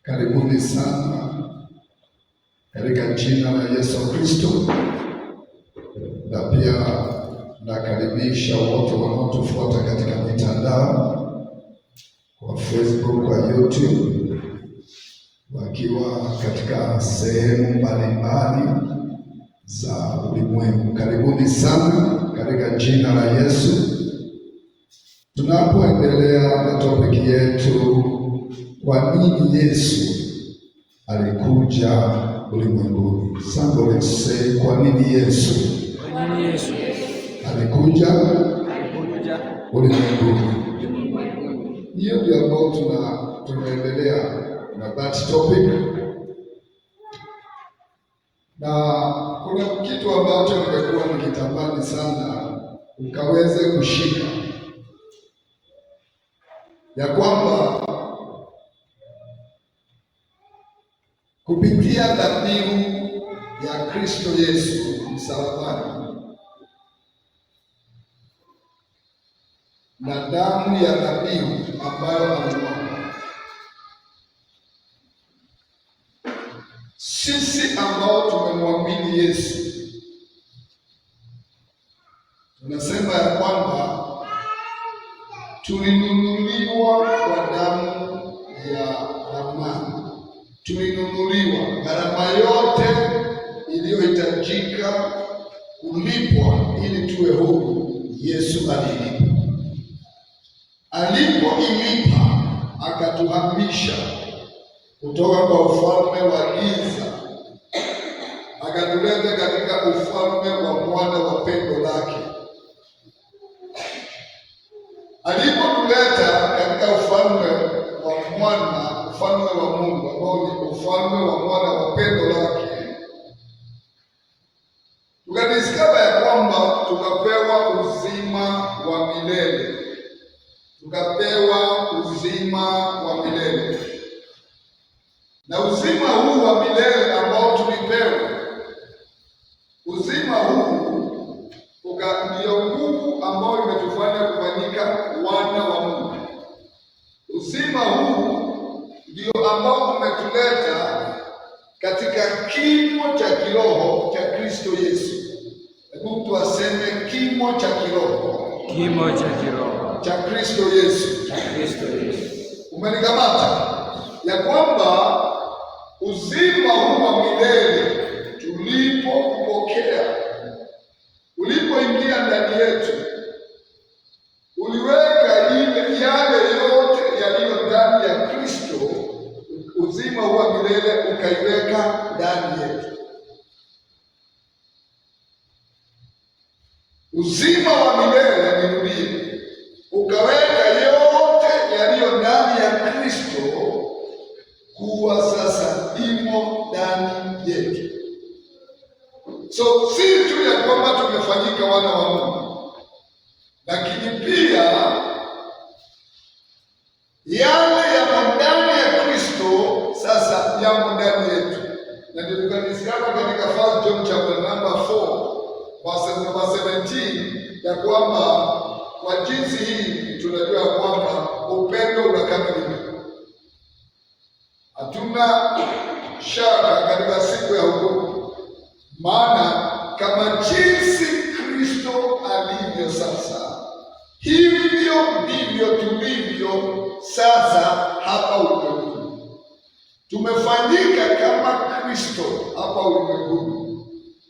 Karibuni sana katika jina la Yesu Kristo, na pia nakaribisha wote wanaotufuata katika mitandao kwa Facebook, kwa YouTube, wakiwa katika sehemu mbalimbali za ulimwengu. Karibuni sana katika jina la Yesu. Tunapoendelea na topiki yetu, kwa nini Yesu alikuja ulimwenguni? Somebody say, kwa nini Yesu alikuja ulimwenguni? Hiyo ndio ambayo tunaendelea na that topic, na kuna kitu ambacho nimekuwa nikitamani sana ukaweze kushika, ya kwamba kupitia dhabihu ya Kristo Yesu msalabani na damu ya dhabihu ambayo alimwaga, sisi ambao tumemwamini Yesu tunasema ya kwamba tulinunuliwa kwa damu ya thamani. Tulinunuliwa, gharama yote iliyohitajika kulipwa ili tuwe huru, Yesu alilipa. Alipoilipa, akatuhamisha kutoka kwa ufalme wa giza, akatuleta katika ufalme wa mwana wa pendo lake. Alipotuleta katika ufalme wa mwana, ufalme wa Mungu ambao ni ufalme wa mwana wa pendo lake, tukadiscover ya kwamba tukapewa uzima wa milele. Tukapewa uzima wa milele, na uzima huu wa milele ambao tulipewa, uzima huu ndio nguvu ambayo imetufanya kufanyika wana wa Mungu. Uzima huu ndio ambao umetuleta katika kimo cha kiroho cha Kristo Yesu. Hebu mtu aseme kimo cha kiroho. Kimo cha kiroho cha Kristo Yesu. Cha Kristo Yesu. Umenikamata? Ya kwamba uzima huu wa milele tulipopokea, ulipoingia ndani yetu, uliweka yale yote yaliyo ndani ya Kristo. Uzima huu wa milele ukaiweka ndani yetu. Uzima wa milele, nirudie, ukaweka yote yaliyo ndani ya Kristo kuwa sasa imo ndani yetu. So si tu ya kwamba tumefanyika wana wa Mungu, lakini pia yale yamo ndani ya Kristo sasa yamo ndani yetu. Na ndio tukadiscover katika 1 John chapter number 4 verse number 17 ya kwamba kwa jinsi hii tunajua kwamba upendo unakamilika. Hatuna shaka katika siku ya hukumu, maana kama jinsi Kristo alivyo sasa, hivyo ndivyo tulivyo sasa hapa ulimwenguni. Tumefanyika kama Kristo hapa ulimwenguni.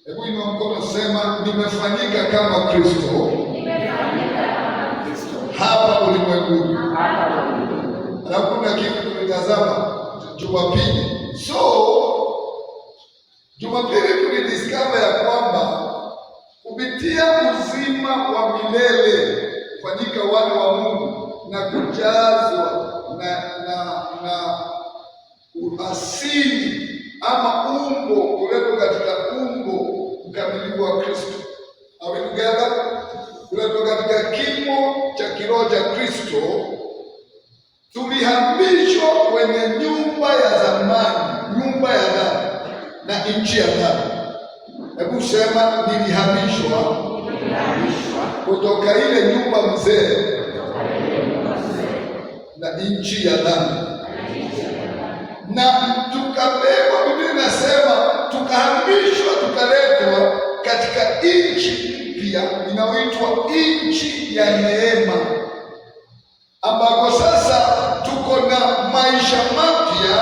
Hebu inua mkono, sema nimefanyika kama Kristo hapa ulimwenguni. Alafu kuna kitu tulitazama Jumapili. So Jumapili tulidiscover ya kwamba kupitia uzima wa milele kufanyika wana wa Mungu na kujazwa na asili ama umbo, kuletwa katika umbo mkamilifu wa Kristo. Are we together? Kuletwa katika kimo cha kiroho cha Kristo, tulihamishwa kwenye nyumba ya zamani, nyumba ya dhambi na nchi ya dhambi. Hebu sema nilihamishwa kutoka ile nyumba mzee na nchi ya dhambi na tukabebwa. Biblia inasema tukahamishwa, tukaletwa katika nchi mpya inayoitwa nchi ya neema, ambako sasa tuko na maisha mapya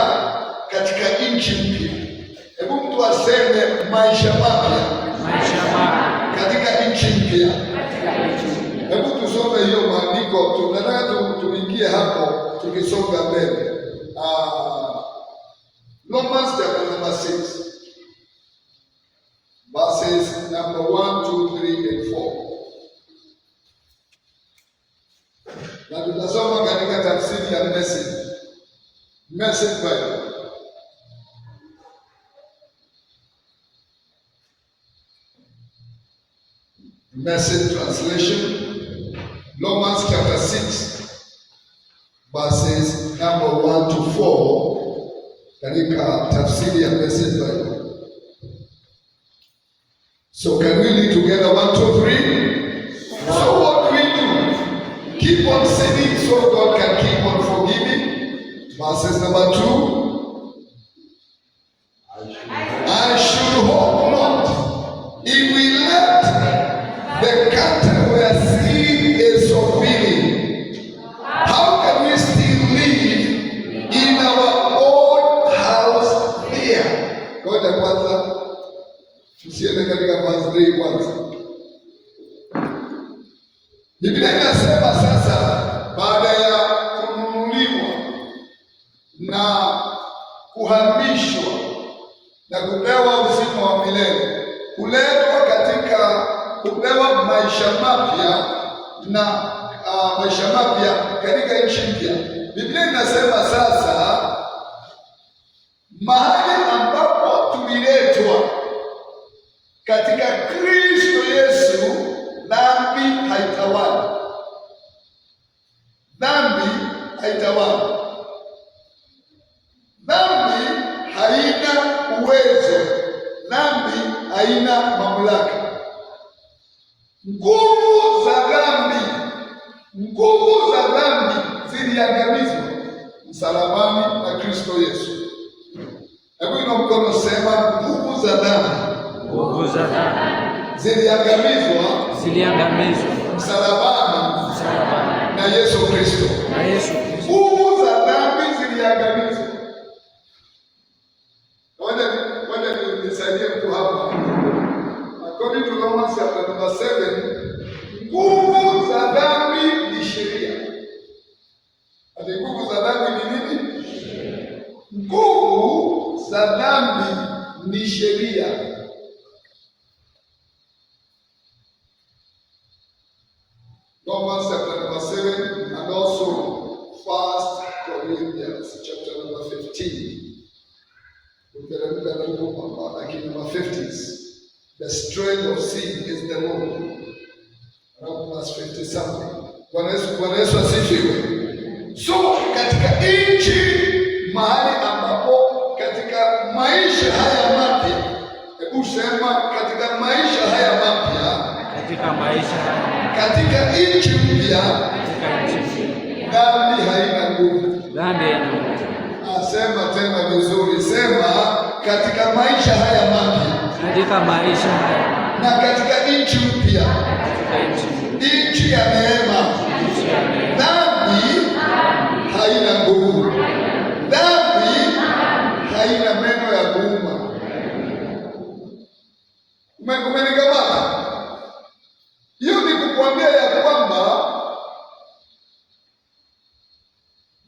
katika nchi mpya. Hebu mtu aseme maisha mapya katika nchi mpya. Hebu tusome hiyo maandiko, tunataka tuingie hapo tukisonga mbele. Romans chapter number 6 verses number 1, 2, 3 and 4. Na tutasoma katika tafsiri ya Message Bible. Message translation, Romans chapter 6 verses number 1 to 4 katika tafsiri ya Message Bible. So can we read together 1, 2, 3? So what do we do? Keep on sinning so God can keep on forgiving. Verses number 2. I should hope not. If we let the cattle where sin is so willing, how can we still live in our own house here? Ngoja kwanza tusiende katika verse 3 kwanza. Biblia inasema sasa, baada ya kununuliwa na kuhamishwa na kupewa uzima wa milele, kuletwa katika kupewa maisha mapya na maisha mapya katika nchi mpya. Biblia inasema sasa, mahali ambapo tuliletwa katika Kristo Yesu, dhambi haitawali. Dhambi haitawali. Dhambi haina uwezo. Dhambi haina mamlaka. Nguvu za dhambi ziliangamizwa msalabani na Kristo Yesu. Hebu ina mkono, sema nguvu za dhambi ziliangamizwa msalabani na Yesu Kristo. Nguvu za dhambi ziliangamizwa. Wale nisaidie mtu hapa. According to Romans chapter number 7, nguvu za dhambi ni sheria. Ati nguvu za dhambi ni nini? Nguvu za dhambi ni sheria. Romans chapter number 7 and also 1 Corinthians chapter number 15. Like number 50s. The strength of sin is the law. Romans 50 something. Bwana Yesu asifiwe. So katika nchi mahali ambapo katika maisha haya mapya, hebu sema katika maisha haya mapya, katika nchi mpya, dhambi haina nguvu. Sema tena vizuri, sema katika maisha haya mapya, na katika nchi mpya, nchi ya neema, dhambi haina nguvu. Dhambi haina meno ya kuuma. Umenikamata? Hiyo ni kukwambia ya kwamba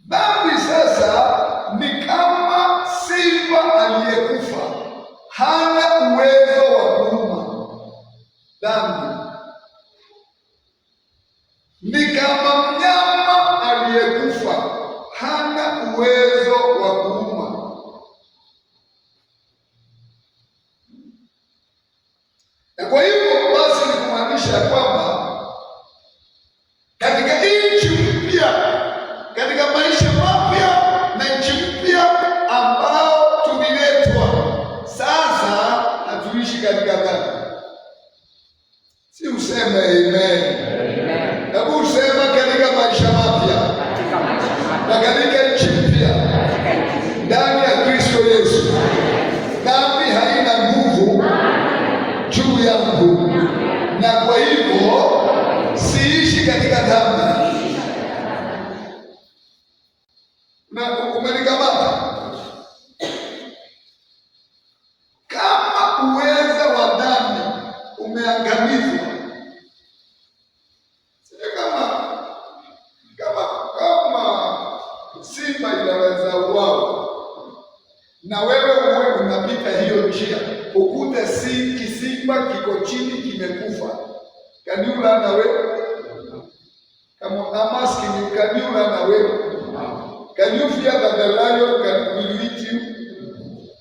dhambi sasa ni kama simba aliyekufa, hana uwezo wa kuuma. Dhambi ni kama mnyama aliyekufa, hana uwezo wa kuuma. Na kwa hivyo basi ni kumaanisha kwamba katika nchi mpya, katika maisha mapya na nchi mpya ambao tuliletwa sasa, hatuishi katika dhambi. Si useme amen? Hebu usema katika maisha mapya na katika nchi mpya, na umenikamata. Kama uweza wa dhambi umeangamizwa, kama simba inaweza uawa na wewe uwe unapita hiyo njia, ukute kisimba kiko chini kimekufa, kaniula na wewe kama amaski ni kaniula na wewe, can you fear that the lion will eat you?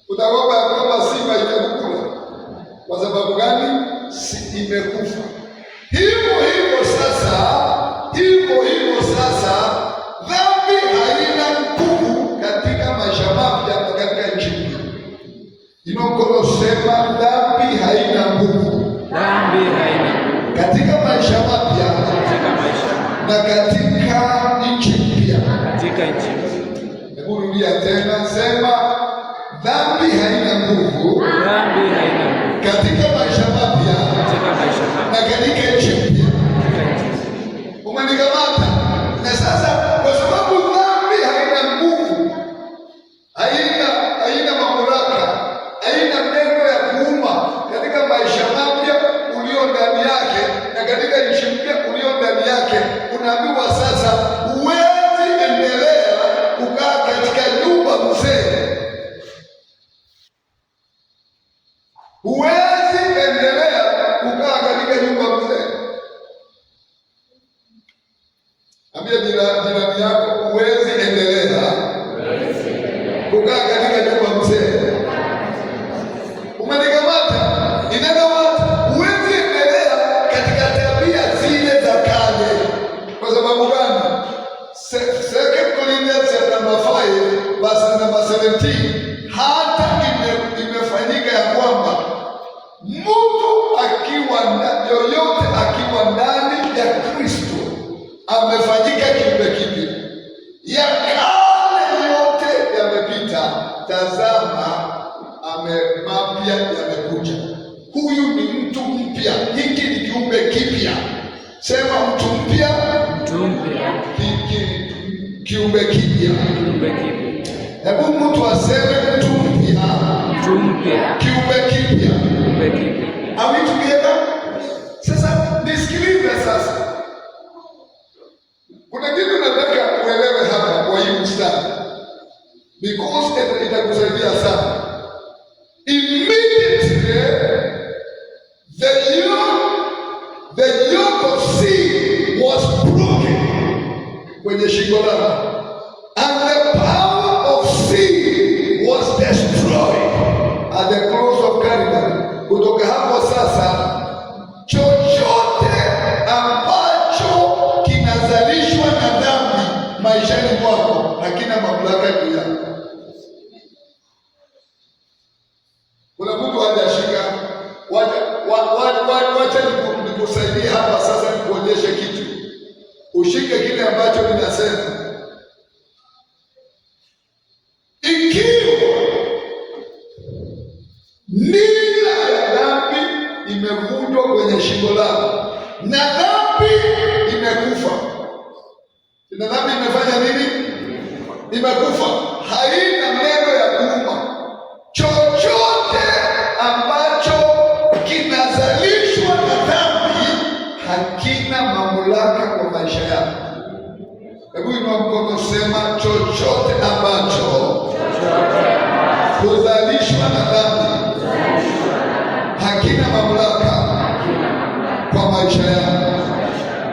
Utaogopa kwamba simba itakukula kwa sababu gani? Si imekufa. Hivyo sasa dhambi haina nguvu katika maisha mapya na katika nchi mpya. Inakolosema dhambi haina nguvu. Dhambi haina nguvu katika maisha mapya na katika nchi mpya. Hebu rudia tena, sema dhambi haina nguvu. Dhambi haina nguvu katika maisha mapya na katika nchi mpya. Umenikamata? Na sasa kwa sababu dhambi haina nguvu, haina mamlaka, haina neno ya kuuma katika maisha mapya ulio ndani yake na katika nchi mpya ulio ndani yake, unaambiwa sasa huwezi endelea kukaa katika nyumba mzee. Huwezi endelea kukaa katika nyumba mzee. Ambia jirani yako, huwezi endelea kukaa katika nyumba mzee. Umenikamata? Inakamata. Huwezi endelea katika tabia zile za kale. Kwa sababu gani? 2 Corinthians chapter 5 verse number 17, hata imefanyika ya kwamba mtu yoyote akiwa ndani ya Kristo amefanyika kiumbe kipya. Ya kale yote yamepita, tazama mapya yamekuja. Huyu ni mtu mpya, hiki ni kiumbe kipya. Sema mtu mpya, kiumbe kipya. Hebu mtu aseme mtu mpya, kiumbe kipya. Are we together? Sasa nisikilize sasa. Kuna kitu nataka uelewe hapa kwa hii mstari, because itakusaidia sana. Immediately the yoke of sin was broken kwenye shingo lako, and the power of sin was destroyed at the cross of Calvary. Kutoka hapo sasa, chochote ambacho kinazalishwa na dhambi maishani mwako hakina mamlaka juu yako. Kuna mtu hajashika, wacha nikusaidie hapa sasa, nikuonyeshe kitu, ushike kile ambacho ninasema. Ikiwa nira ya dhambi imevunjwa kwenye shingo lako na dhambi imekufa, na dhambi imefanya nini? Imekufa, haina neno ya kuuma. Chochote ambacho kinazalishwa na dhambi hakina mamlaka kwa maisha yako. Hebu inua mkono, sema chochote ambacho kuzalishwa na dhambi hakina mamlaka kwa maisha yako.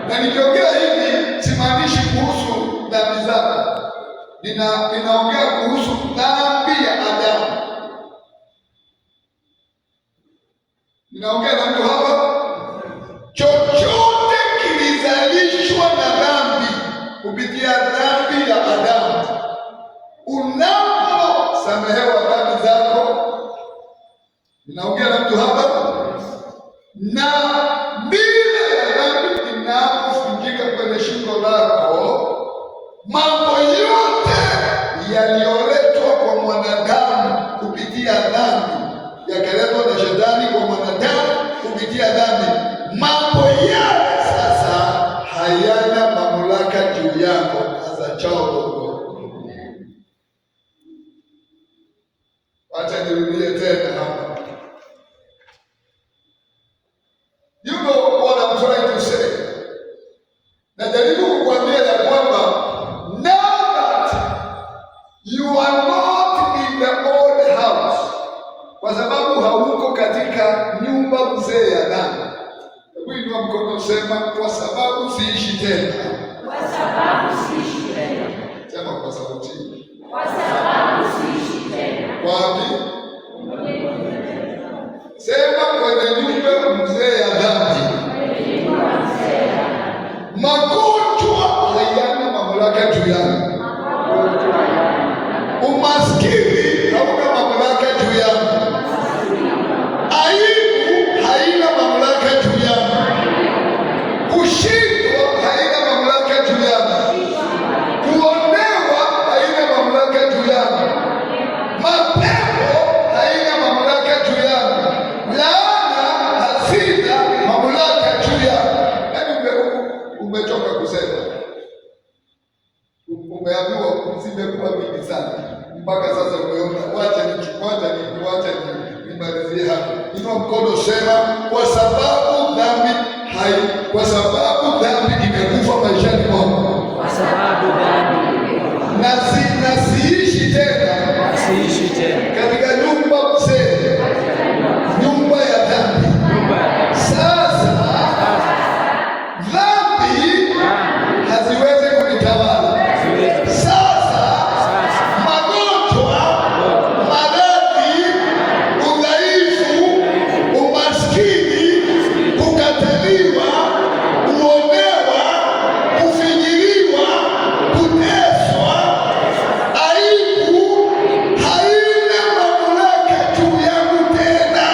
Na nikiongea hivi simaanishi kuhusu dhambi zako, ninaongea kuhusu dhambi ya Adamu. Ninaongea na mtu hapa, chochote kilizalishwa na dhambi kupitia dhambi ya Adamu, unaposamehewa dhambi zako, ninaongea na mtu hapa, na bila ya dhambi inapofunjika kwenye shingo lako, mambo yote yaliyoletwa kwa mwanadamu kupitia dhambi, yakaletwa na shetani kwa mwanadamu kupitia dhambi, mambo yale sasa hayana mamlaka juu yako as a child of God. nirudie tena hapa. You know what I'm trying to say. Najaribu kukuambia ya kwamba now that you are not in the old house, kwa sababu hauko katika nyumba mzee ya Adamu. Hebu inua mkono, sema kwa sababu siishi tena. Kwa sababu siishi tena. Sema kwa sauti. Kwa sababu siishi tena. Wapi? Sema kwenye nyumba mzee ya dhambi. Magonjwa hayana mamlaka juu yangu. Umaskini hauna mamlaka juu yangu. Aibu haina mamlaka juu yangu. Kushindwa haina mamlaka juu yangu. Kuonewa haina mamlaka juu yangu. Mapepo haina mamlaka juu yangu. Laana hazina mamlaka juu yangu. Umetoka kusema, umeambiwa zimekuwa mingi sana mpaka sasa umeona wacha nimalizie hapa. Inua mkono, sema kwa sababu dhambi imekufa maishani mwangu. Kwa sababu dhambi na siishi tena katika nyumba mzee, nyumba ya dhambi. Sasa dhambi haziwezi kunitawala. Sasa magonjwa, maradhi, udhaifu, umaskini, kukataliwa, kuonewa, kufinyiliwa, kuteswa, aibu haina mamlaka juu yangu tena.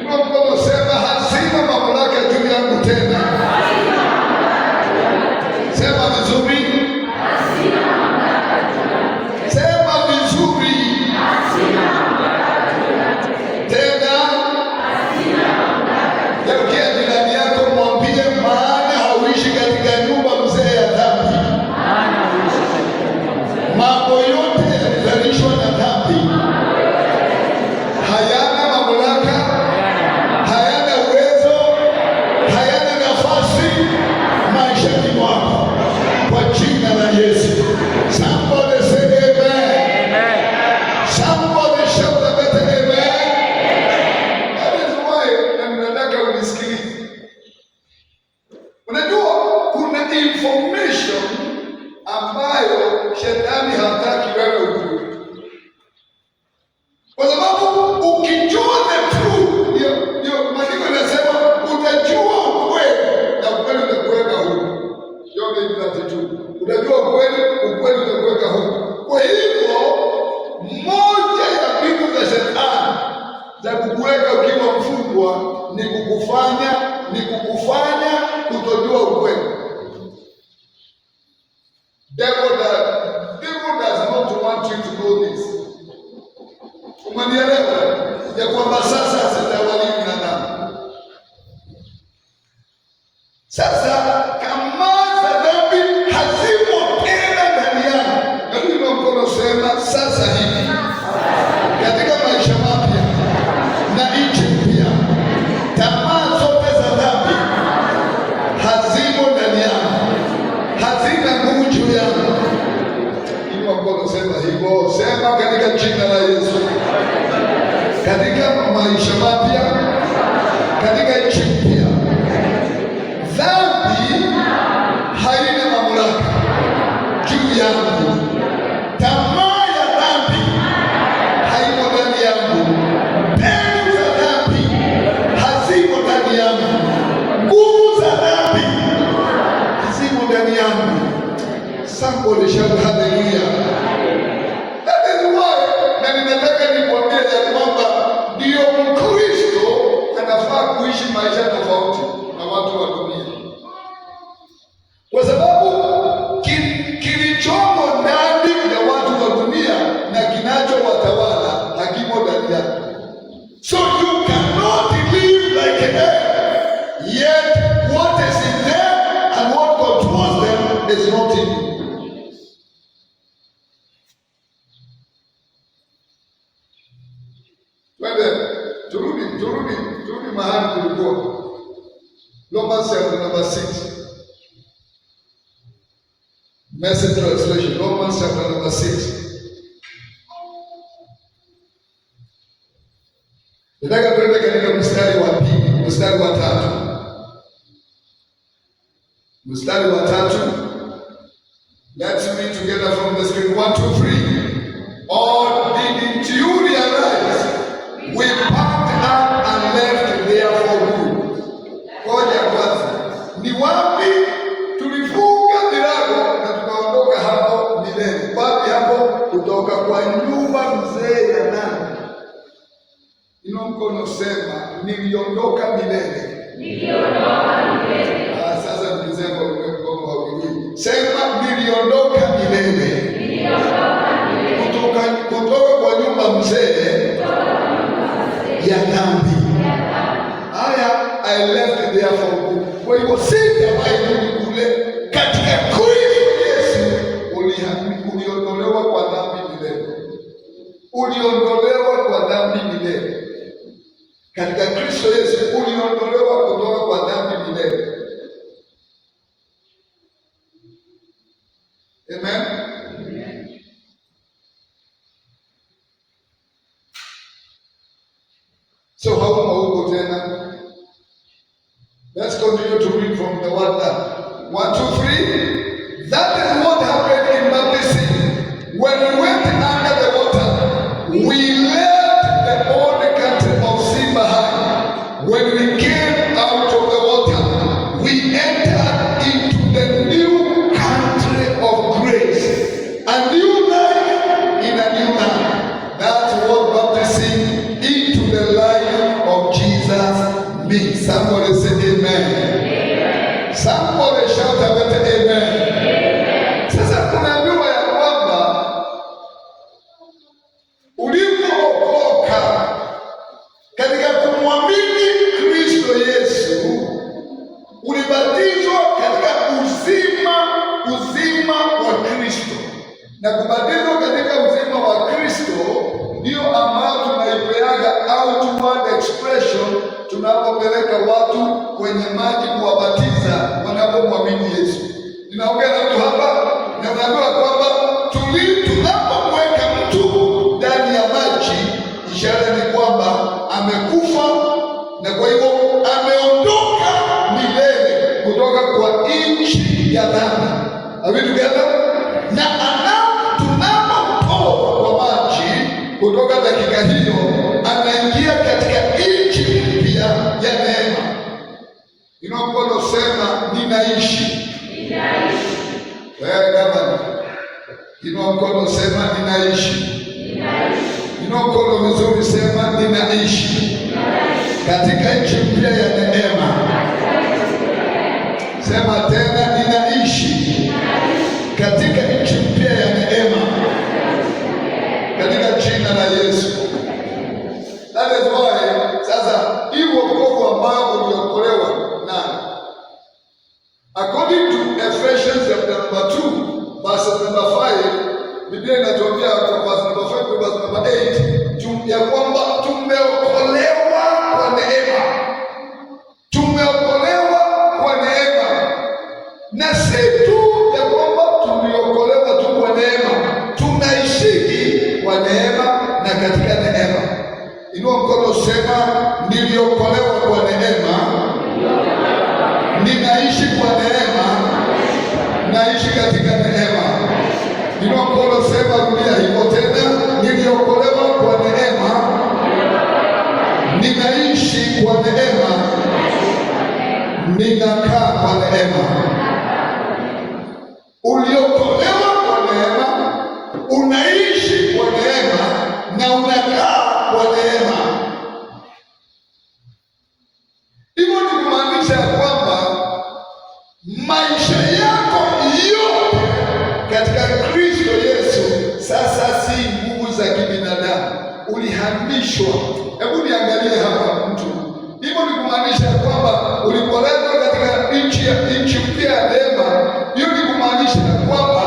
Ndio mkono, sema hazina mamlaka juu yangu tena. Sema vizuri. Sema vizuri. Tena. Geukia jirani yako, mwambie maana hauishi katika nyumba mzee ya dhambi. Mambo yote yalizalishwa na dhambi. Hayana mamlaka, hayana uwezo, hayana nafasi maishani mwako kwa jina la Yesu. Somebody say amen. Somebody shout a better amen. That is why na ninataka unisikilize. Unajua kuna information ambayo shetani hataki wewe ujue. Kwa sababu ukijua the truth, ndio maandiko yanasema utajua ukweli na ukweli utakuweka huru. Yote ni tu. Utajua ukweli, ukweli utakuweka huru. Kwa hivyo moja ya mbinu za shetani za kukuweka ukiwa mfungwa ni kukufanya kutojua ukweli. Devil does not want you to know this. Umenielewa? Ya kwamba sasa sitawaliwi na dhambi. Sasa kama za dhambi hazimo tena ndani yangu. Ndio mkono, sema sasa hivi katika maisha mapya na nchi mpya, tamaa zote za dhambi hazimo ndani yangu, hazina nguvu juu yangu. Inua mkono, sema hivyo. Sema katika jina la Yesu, katika maisha mapya, katika nchi mpya, dhambi haina mamlaka juu yangu. Tamaa ya dhambi haimo ndani yangu. Mbegu za dhambi hazimo ndani yangu. Nguvu za dhambi hazimo ndani yangu. Somebody shout hallelujah. That is why na ninataka nikwambie ya kwamba ndio Mkristo anafaa kuishi maisha tofauti na watu wa dunia, kwa sababu kilichomo ndani ya watu wa dunia na kinachowatawala hakimo ndani yako. So you cannot live like them, yet what is in them and what controls them is not in you. tulikuwa? Romans chapter number 6. Message translation, Romans chapter number 6. Nataka tuende katika mstari wa pili, mstari wa tatu. Mstari wa tatu. Let's read together from the screen. 1, 2, 3. Or didn't you realize we packed up and left there for good? Ngoja kwanza. Ni wapi tulifunga virago na tukaondoka hapo milele? Wapi hapo? Kutoka kwa nyumba mzee ya nani? Ino mkono sema niliondoka milele. Niliondoka milele. Sasa tulisema mkono wa wili. Sema niliondoka milele. Niliondoka milele. Kutoka kwa nyumba mzee ya dhambi. Haya, I left there for good. Kwa hivyo sitawahi kule katika Kristo Yesu uliondolewa kwa dhambi milele. Uliondolewa kwa dhambi milele. Katika Kristo Yesu uliondolewa kutoka kwa dhambi milele. Amen. Amen. So how tena? Let's continue to read from the word now. 1, 2, 3. That is what happened in baptism. When we went under the water, we left the old country of sin behind. When we came out of the water, we entered into the new country of grace. A new life in a new life. That's what baptism into the life of Jesus means. Somebody say amen. Amen. Somebody shout a better amen. Amen. Sasa tunaambiwa ya kwamba ulipookoka katika kumwamini Kristo Yesu, ulibatizwa katika uzima wa Kristo. Na kubatizwa katika uzima wa Kristo ndio ambao tunaipeaga outward expression tunapopeleka watu kwenye maji kuwabatiza wanapomwamini Yesu. Ninaongea na mtu hapa na naambiwa kwamba tunapomweka mtu ndani ya maji, ishara ni kwamba amekufa na kwa hivyo ameondoka milele kutoka kwa nchi ya dhambi. Are we together? Na tunapomtoa kwa maji kutoka dakika hiyo, anaingia katika nchi mpya ya neema. Inapokuwa sema ninaishi. Ninaishi. Gavana. Inapokuwa sema ninaishi. Ninaishi. Inapokuwa vizuri sema ninaishi. Ninaishi. Katika nchi mpya ya neema. Sema tena ninaishi. Ninaishi. Katika nchi mpya ya neema. Katika jina la Yesu. That is why sasa hii wokovu ambao uliokolewa nani? According to Ephesians chapter number 2 verse number 5, Biblia inatuambia kwa verse number 5 to verse number 8 ya kwamba tumeokolewa kwa neema. Tumeokolewa kwa neema. Na si tu ya kwamba tumeokolewa tu kwa neema, tunaishiki kwa neema na katika neema. Inua mkono sema niliokolewa kwa neema, ninaishi kwa neema, naishi katika neema. Inua mkono sema rudia hivyo tena, niliokolewa kwa neema, ninaishi kwa neema, ninakaa kwa neema. Uliokolewa kwa neema, unaishi kwa neema na unakaa kwa neema. Hivyo ni kumaanisha kwamba maisha yako yote katika Kristo Yesu sasa si nguvu za kibinadamu, ulihamishwa. Hebu niangalie hapa mtu. Hivyo ni kumaanisha kwamba ulipoletwa katika nchi mpya ya neema. Hiyo ni kumaanisha kwamba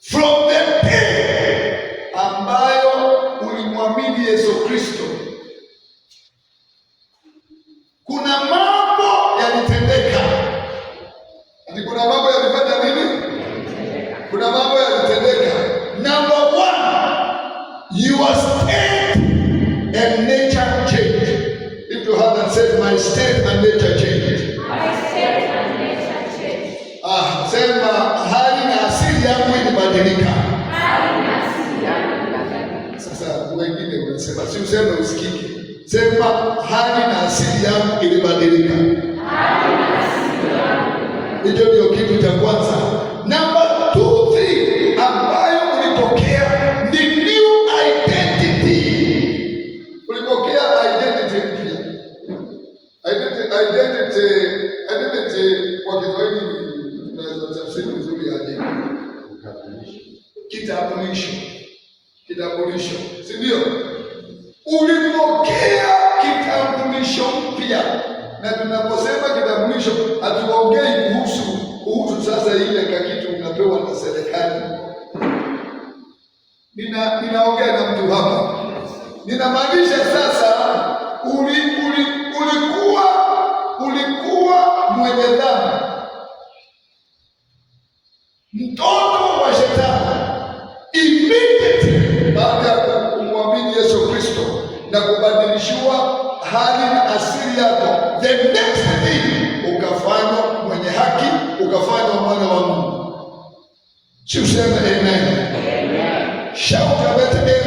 from the day ambayo ulimwamini Yesu Kristo, kuna mambo yalitendeka. Number one, your state and nature change. If you haven't said my state and nature change. My state and nature change. Sema hali na asili yangu ilibadilika. Hali na asili yangu ilibadilika. Sasa wengine unasema, si useme usikike. Sema hali na asili yangu ilibadilika. Hali na asili yangu ilibadilika. Hicho ndio kitu cha kwanza. Number 2 thing ambayo ulipokea ni new identity. Ulipokea identity mpya. Identity kwa Kiswahili tunaweza tafsiri vizuri aje? Kitambulisho. Si ndio? Ulipokea kitambulisho mpya. Na tunaposema kitambulisho hatuongei kuhusu sasa ile kakitu unapewa na serikali. Ninaongea na mtu hapa. Ninamaanisha sasa ulikuwa mwenye dhambi, mtoto wa shetani. Immediately baada ya kumwamini Yesu Kristo na kubadilishiwa hali na asili yako, the next thing ukafanywa mwenye haki, ukafanywa mwana wa Mungu. Si useme amen? Amen. Shout out amen.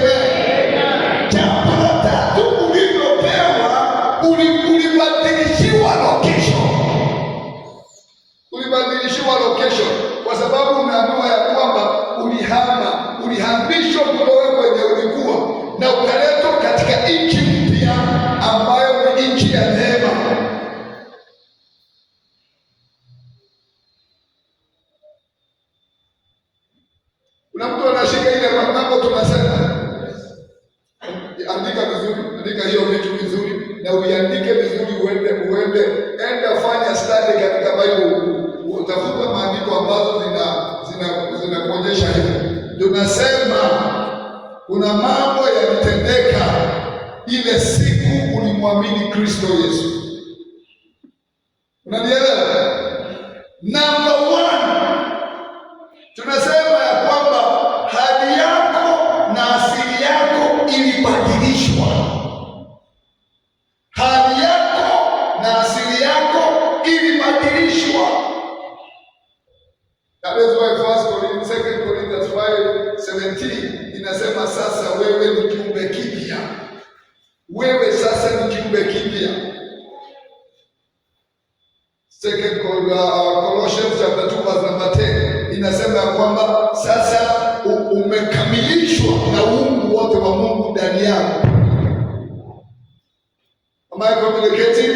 Jambo la tatu ulivyopewa, ulibadilishiwa location. Ulibadilishiwa location kwa sababu unaambiwa ya kwamba ulihamishwa kutoka kwenye ulikuwa na ukaletwa katika nchi mpya ambayo ni nchi ya neema. Kuna mtu anashika ile mambo tunasema, andika vizuri, andika hiyo vitu vizuri na uiandike vizuri, enda fanya study katika Bible, utafuta maandiko ambazo zinakuonyesha hivyo. Tunasema kuna mambo yalitendeka ile siku ulimwamini Kristo Yesu. Unanielewa? Number 1, tunasema ya kwamba hali yako na asili yako ilibadilishwa. Hali yako na asili yako ilibadilishwa. That is why 2 Corinthians 5:17 inasema sasa wewe ni kiumbe kipya. Wewe sasa ni kiumbe kipya. Colossians chapter 2 verse number 10 inasema ya kwamba sasa umekamilishwa na uungu wote wa Mungu ndani yako. Am I communicating?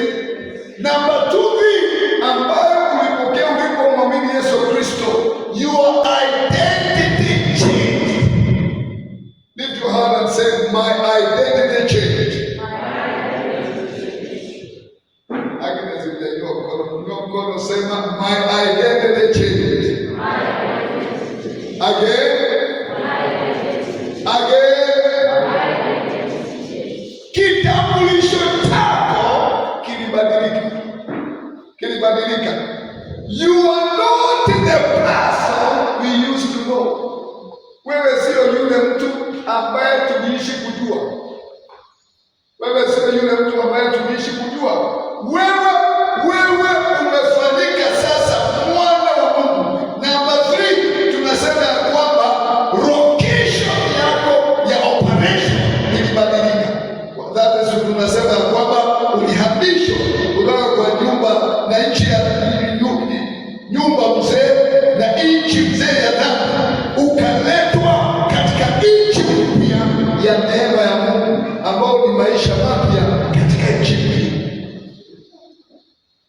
Number 2 ambayo ulipokea ulipomwamini Yesu Kristo, your identity changed. Lift your hand and say, my identity changed. Agnes, mkono sema, my identity changed. Again. Kitambulisho chako kilibadilika. You are not the person we used to know. Wewe sio yule mtu ambaye tuliishi kujua. Wewe umefanyika sasa mwana wa Mungu. Number 3, tunasema ya kwamba location yako ya operation ilibadilika. That is, tunasema ya kwamba ulihamishwa kutoka kwa nyumba na nchi ya nyumba mzee na nchi mzee ya dhambi, ukaletwa katika nchi mpya ya neema ya Mungu, ambao ni maisha mapya katika nchi mpya.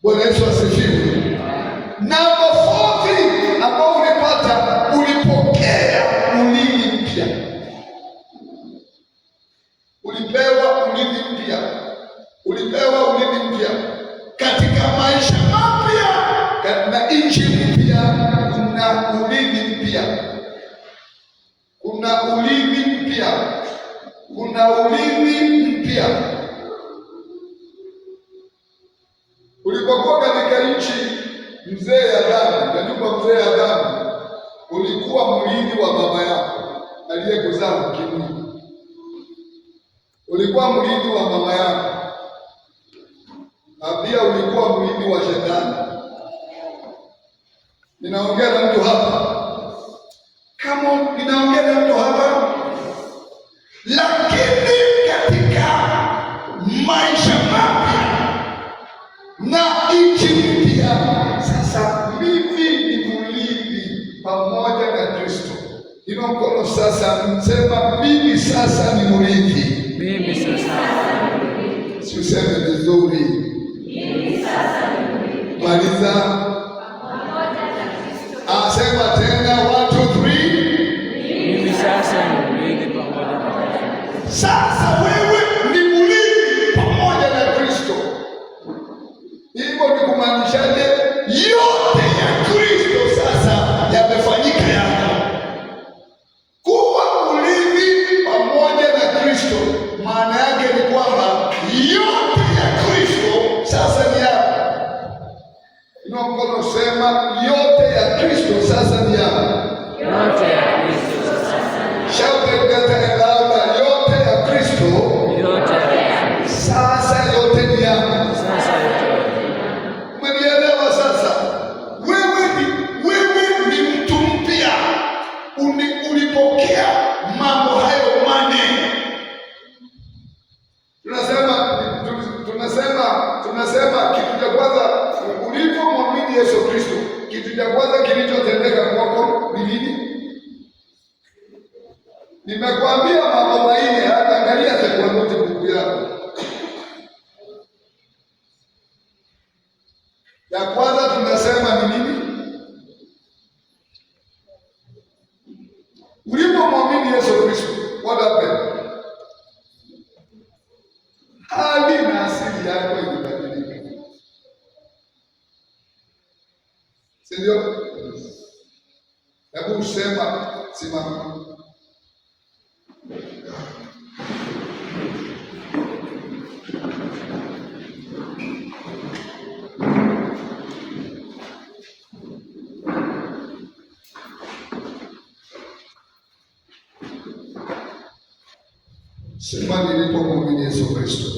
Bwana Yesu asifiwe. Number 4 ambao ulipata, ulipokea ulimi mpya. Ulipewa ulimi mpya katika maisha mapya na nchi mpya. Kuna ulimi mpya. Ulipokuwa katika nchi mzee ya dhambi, na nyumba mzee ya dhambi, ulikuwa mrithi wa baba yako aliyekuzaa kimwili. Ulikuwa mrithi wa mama yako, na pia ulikuwa mrithi wa Shetani. Ninaongea na mtu hapa, kama ninaongea na mtu hapa, lakini katika maisha mapya na nchi mpya, sasa mimi ni mrithi pamoja na Kristo. Ino mkono sasa, msema mimi sasa ni mrithi. Mimi sasa si useme vizuri. Mimi sasa ni mrithi Maliza. pamoja na Kristo. Asema tena 1 2 3. mimi sasa ni mrithi pamoja na Kristo. Sasa wewe ni mrithi pamoja na Kristo. Hivyo ni kumaanishaje? Yote ya Kristo sasa yamefanyika yako. Kuwa mrithi pamoja na Kristo maana yake ni kwamba yote ya Kristo sasa ni yako. Ina mkono sema yote ya Kristo sasa ni yako. Yote ya Kristo sasa ni Shout it better and louder. Yote ya Kristo yote ya Kristo sasa yote ni yako. sasa yote. Umenielewa sasa? Wewe ni mtu mpya. Ulipokea mambo hayo manne. Tunasema kitu cha kwanza ulipomwamini Yesu Kristo, kitu cha kwanza kilichotendeka kwako ni nini? Nimekwambia mambo manne, angalia kwa notebook yako. Ya kwanza tunasema ni nini? Ulipomwamini Yesu Kristo, what happened? Hali na asili yako ilibadilika. Si ndio? Hebu usema, simama. Sema nilipomwamini Yesu Kristo.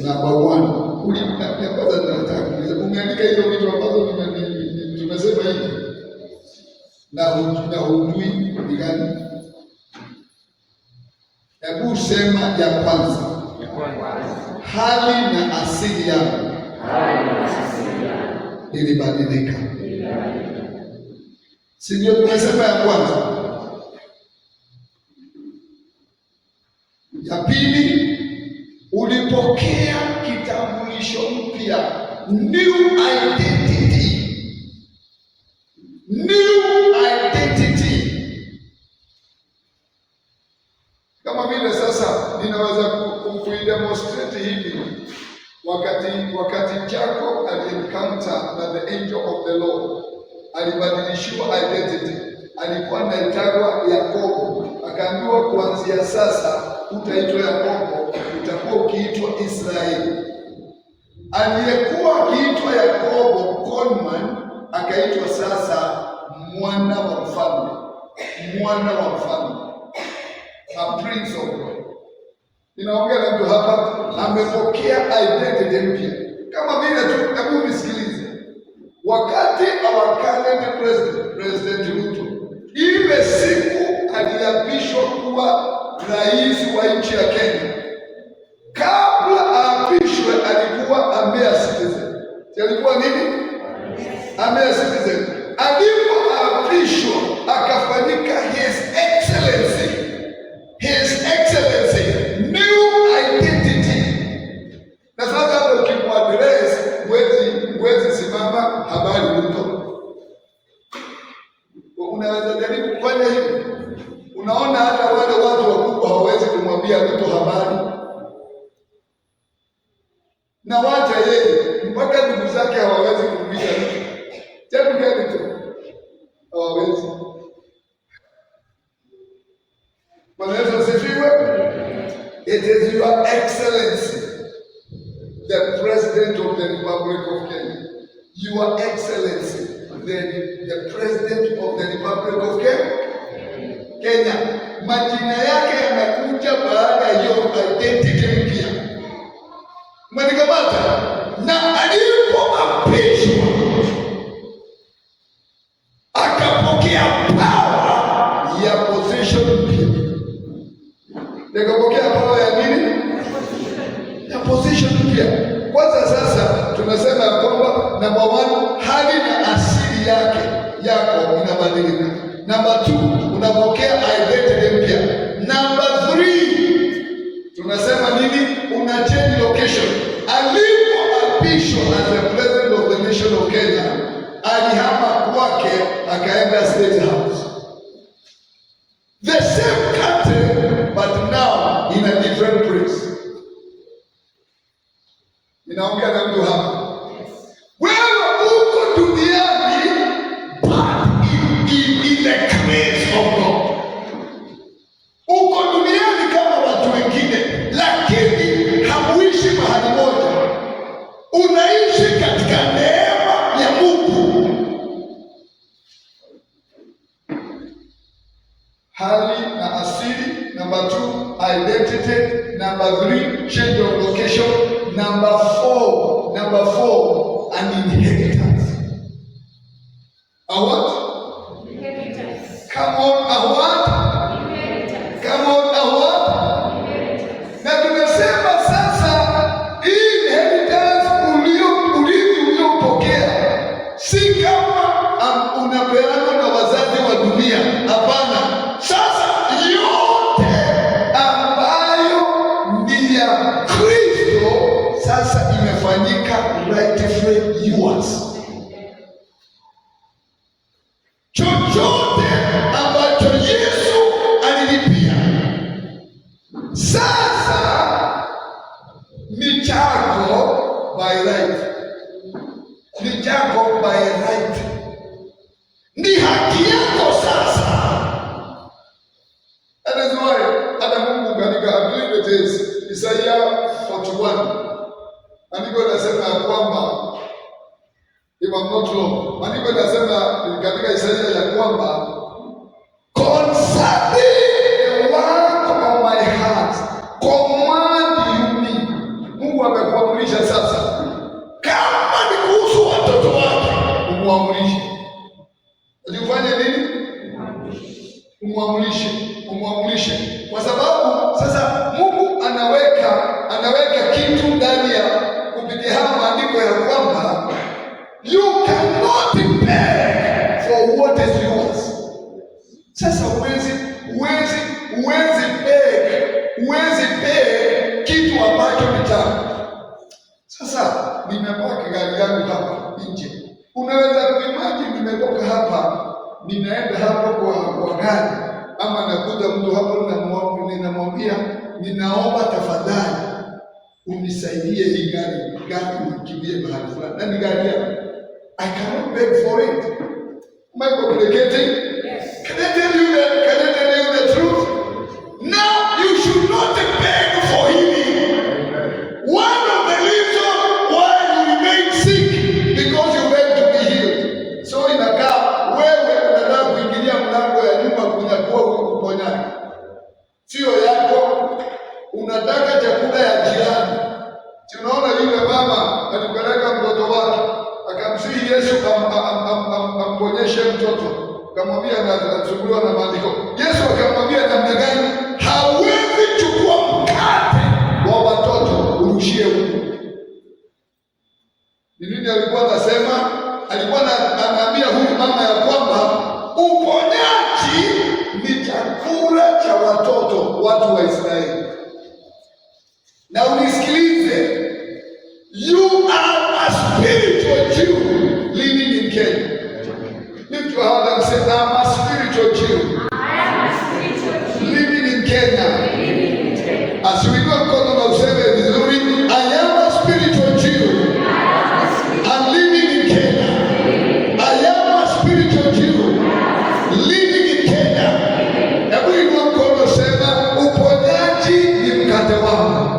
Namba 1. Kwanza nataka umeandika hizo vitu ambazo tumesema hivi. Na hujui ni gani? Hebu sema ya kwanza. Hali na asili yangu ilibadilika. Si ndio tumesema ya kwanza? Ya pili, ulipokea kitambulisho mpya, new identity. New identity. Kama vile sasa ninaweza kuidemonstrate hivi. Wakati Jacob aliencounter na the angel of the Lord, alibadilishiwa identity. Alikuwa anaitwa Yakobo, akaambiwa kuanzia sasa utaitwa Yakobo, utakuwa ukiitwa Israeli. Aliyekuwa akiitwa Yakobo conman akaitwa sasa mwana wa mfalme, mwana wa mfalme, a prince of God. Ninaongea na mtu hapa amepokea identity mpya. Kama vile tu, hebu nisikilize. Wakati our current president Ruto, ile siku aliapishwa kuwa rais wa nchi ya Kenya, kabla aapishwe alikuwa Amea citizen. Alikuwa nini? Amea citizen. Alipoapishwa akafanyika his excellency. His excellency, new identity. Na sasa hapo ukimwadress mwezi simama habari Ruto. Unaweza jaribu kufanya hivi. Unaona hata wale watu wakubwa hawawezi kumwambia Ruto habari. Na wacha yeye, mpaka ndugu zake hawawezi kumwambia Ruto. Jambo gani tu? Hawawezi. Bwana Yesu asifiwe. It is your excellency, the president of the Republic of Kenya. Your excellency, the the president of the Republic of Kenya. Majina yake yanakuja baada ya hiyo identity mpya. Mnikamata na alipoapishwa akapokea power ya position mpya. Nikapokea power ya nini? Ya position mpya. Kwanza sasa tunasema ya kwamba number 1, hali na asili yako inabadilika. Number 2, unapokea identity mpya. Number 3, tunasema nini? Una change location. Alipoapishwa as the president of the nation of Kenya, alihama kwake akaenda State House. The same country but now in a different place. Ninaongea na mtu hapa. Wewe uko duniani but in the grace of God. Uko duniani kama watu wengine, lakini hauishi mahali moja. Unaishi katika neema ya Mungu. Hali na asili. Number 2, identity. Number 3, change of location. Number 4, an inheritance. A what? Inheritance. Come on, a what? Inheritance. Come on, a what? Inheritance. Na tunasema sasa hii inheritance uliopokea si kama unapeana na wazazi wa dunia. Hapana. Sasa yote ambayo ni ya Kristo sasa imefanyika rightfully yours. Chochote ambacho Yesu alilipia sasa ni chako by right. Ni chako by right. Ni haki yako sasa. That is why hata Mungu katika I believe it is Isaiah 41. Andiko linasema ya kwamba if I'm not wrong, andiko linasema katika Isaiah ya kwamba concerning the work of my heart command you me. Mungu amekuamrisha sasa, kama ni kuhusu watoto wake umwamrishe. Ufanye nini? Umwamrishe. Kwa sababu sasa Mungu anaweka kitu ndani ya kupitia haya maandiko ya kwamba you cannot pay for what is yours. Sasa huwezi pay kitu ambacho ni chako. Sasa nimepaka gari yangu hapa nje. Unaweza kuimagine nimetoka hapa, ninaenda hapo kwa gari, ama nakuta mtu hapo ninamwambia, ninaomba tafadhali unisaidie hii gari nikimbie mahali fulani. Na ni gari yako. I cannot beg for it. Am I communicating? Yes. Can I tell you the truth? Now you should not beg for healing. One of the reasons why you remain sick because you beg to be healed. So inakaa wewe unataka kuingilia mlango ya nyumba kunyakuwa uponyaji. Sio yako. Unataka chakula ya jirani. Tunaona yule mama alipeleka mtoto wake, akamsihi Yesu amponyeshe mtoto. Akamwambia anasumbuliwa na maandiko. Yesu akamwambia namna gani? Hawezi chukua mkate wa watoto urushie huko. Ni nini alikuwa anasema? Alikuwa anaambia huyu mama ya kwamba uponyaji ni chakula cha watoto, watu wa Israeli. Na unisikilize, you are a spiritual Jew living in Kenya. Lift your hand and say, I'm a spiritual Jew. I am a spiritual Jew. Living in Kenya. Living in Kenya. As we go mkono na useme vizuri, I am a spiritual Jew. I'm living in Kenya. I am a spiritual Jew. Living in Kenya. Hebu inua mkono sema, uponyaji ni mkate wangu.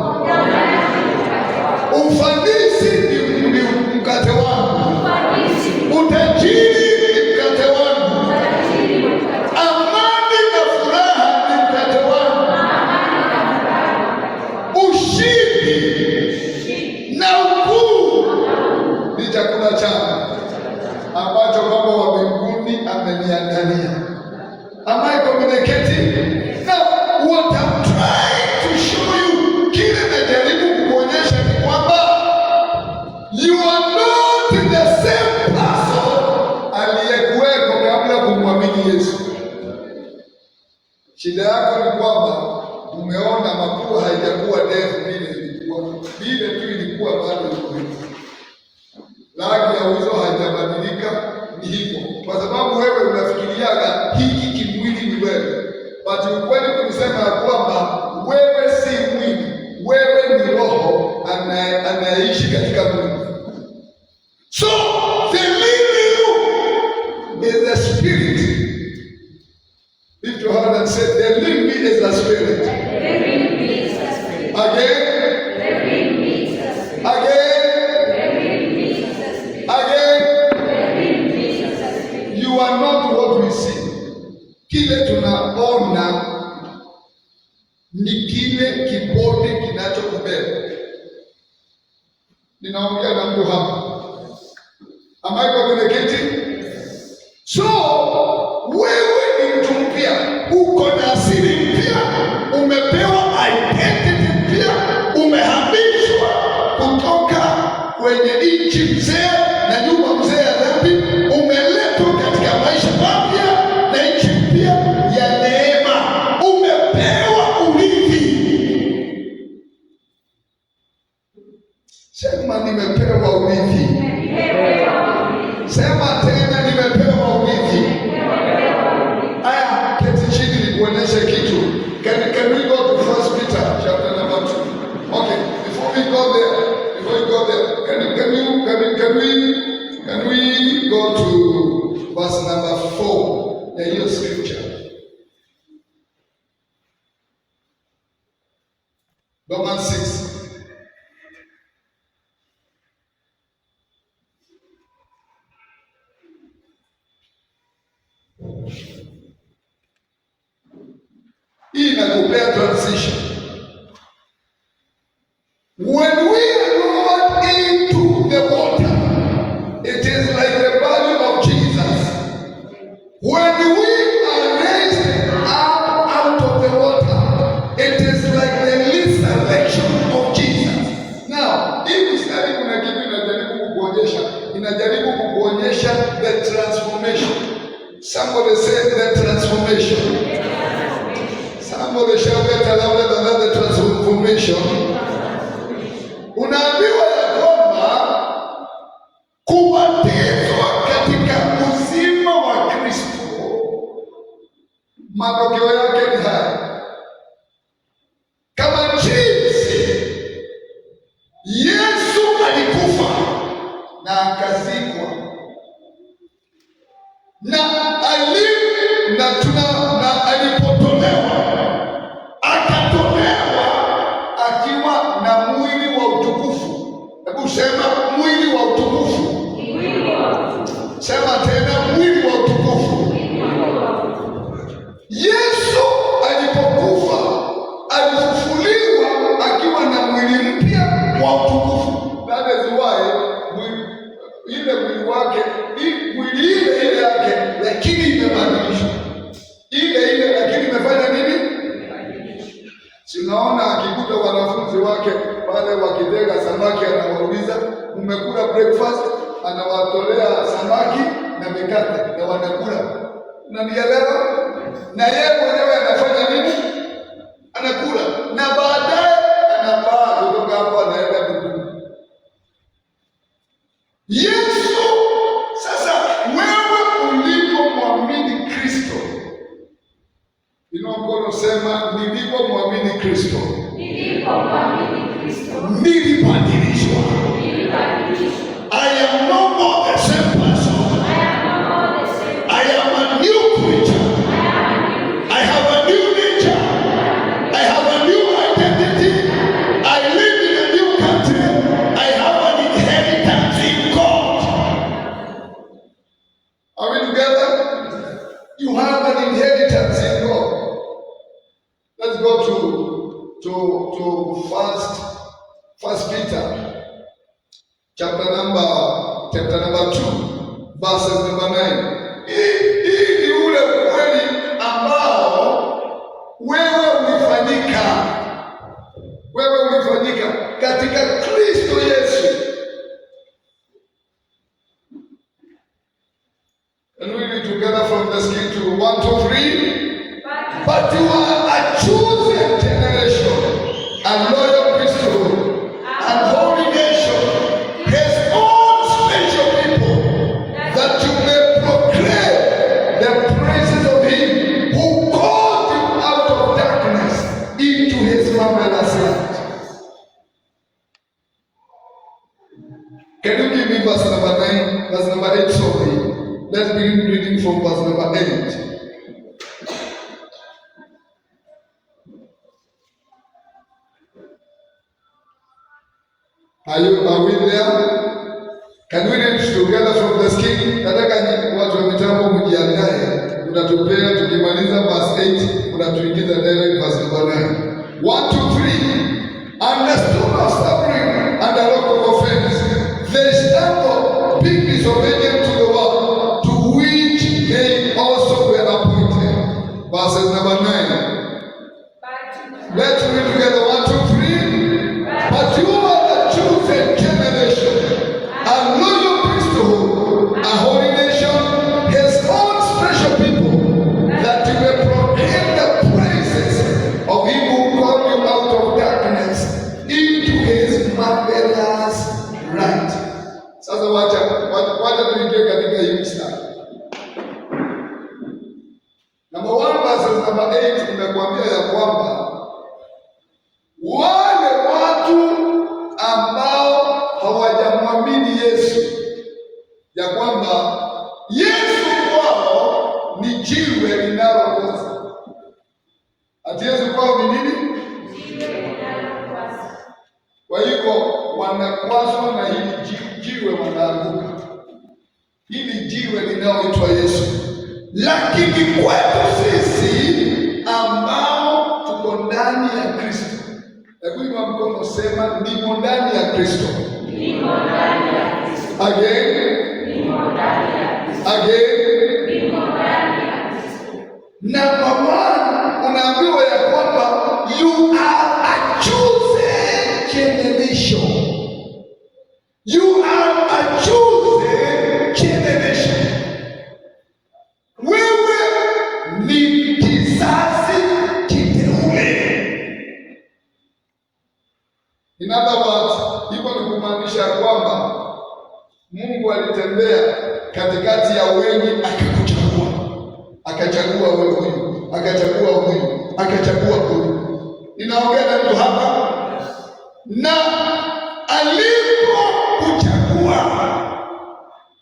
Am I communicating? Now, what I'm trying to show you, kile najaribu kukuonyesha ni kwamba you are not the same person aliyekuweko kabla kumwamini Yesu. Shida yako ni kwamba umeona mapua haijakuwa ndefu vile ilikuwa. Vile tu ilikuwa bado iko hivyo. Rangi ya uso haijabadilika, ni hivyo. Kwa sababu wewe unafikiriaga hiki kimwili ni wewe. But ukweli kunisema ya kwamba wewe si mwili, wewe ni roho anayeishi katika mwili. So the living you is the spirit. Lift your hand and say, the living me is the spirit. Living me is the spirit. Again. Living me is the spirit. Again. Living me is the spirit. Again. Living me is the spirit. You are not what we see. Kile tunaona ni kile kipote kinachokubeba. Ninaongea na mtu hapa. Am I communicating? So, wewe ni mtu mpya, uko na asili mpya, umepewa identity mpya, umehamishwa kutoka kwenye nchi mzee na nyumba mzee ya dhambi, umeletwa katika maisha mapya na nchi mpya ya neema. Umepewa urithi. Sema nimepewa urithi. Sema tena nimepewa urithi. Aya, keti chini nikuonyeshe kitu. Can we go to 1 Peter chapter number 2? Okay, before we go there, can we go to verse number 4? The hiyo scripture. Romans 6. Hii inakupea transition. When we are lowered into the water, it is like the body of Jesus. When we are raised up out of the water, it is like the resurrection of Jesus. Now, hii mstari kuna kitu inajaribu kukuonyesha the transformation. Somebody say the transformation. Somebody shout better louder than that, the transformation. Unaambiwa ya kwamba kubatizwa katika uzima wa Kristo, matokeo yake ni haya. Kama jinsi Yesu alikufa na akazikwa na alipotolewa akatolewa akiwa na mwili wa utukufu. Hebu sema mwili wa utukufu. Sema tena mwili wa utukufu. Yesu alipokufa alifufuliwa akiwa na mwili mpya wa utukufu. That is why ile mwili wake, mwili ile yake, lakini imebadilishwa. Ile lakini imefanya nini? Si unaona akikuta wanafunzi wake pale wakitega samaki, anawauliza mmekula breakfast, anawatolea samaki na mikate na wanakula. Unanielewa? Na yeye mwenyewe anafanya nini? Anakula na baadaye anapaa kutoka hapo anaenda mbinguni. Yesu sasa, wewe ulipomwamini Kristo, mkono sema nilipomwamini Kristo, nilibadilishwa. I am no more the same person. I am a new creature. I have a new nature. I have a new identity. I live in a new country. I have an inheritance in God. Are we together? You have an inheritance in God. Let's go to First Peter chapter number 2 verse number 9. Hii ni ule ukweli But you are a chosen generation, a loyal priesthood, and holy nation, his own special people, that you may proclaim the praises of him who called you out of darkness into his marvelous light. Can you give me verse number 9, verse number 8, sorry. Let's begin reading from verse number 8. Are we there? Can we read together from the screen? Nataka watu wa mitambo mjiandae. Utatupea tukimaliza verse 8, unatuingiza direct verse number 9. 1, 2, 3. And the stone of stumbling and the rock of offense, they stumbled, being disobedient to the word, to which they also were appointed. Verse number 9. Let's read together. 1, 2, 3. But you are the chosen generation, a loyal priesthood, a holy nation, his own special people, that you may proclaim the praises of him who called you out of darkness into his marvelous light. Sasa wacha tuingie katika hii mstari. Number 1 verse number 8 imekuambia ya kwamba wale watu ambao hawajamwamini Yesu, ya kwamba Yesu kwao ni jiwe linalokosa. Ati Yesu kwao ni nini? Jiwe linalokosa. Kwa hivyo wanakwazwa na hili jiwe, wanaanguka. Hili jiwe linaloitwa Yesu. Lakini kwetu sisi ambao tuko ndani ya Kristo, hebu inua mkono, sema nimo ndani ya Kristo. Nimo ndani ya Kristo. Again. Nimo ndani ya Kristo. Again. Nimo ndani ya Kristo. Number 1, unaambiwa ya kwamba you are a chosen generation. You are a chosen generation. Wewe ni kizazi kiteule. In other words, hivyo ni kumaanisha kwamba Mungu alitembea katikati ya wengi akakuchagua. Akachagua wewe huyu, akachagua huyu, akachagua huyu. Ninaongea na mtu hapa. Na alipokuchagua,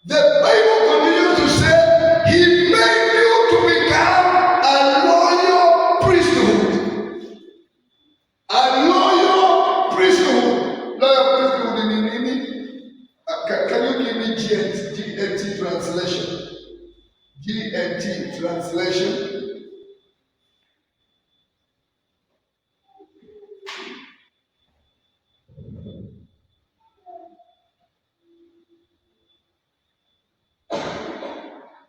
the Bible continues to say he made you to become a loyal priesthood. A loyal priesthood. Loyal priesthood ni nini? Can you give me GNT translation? GNT translation.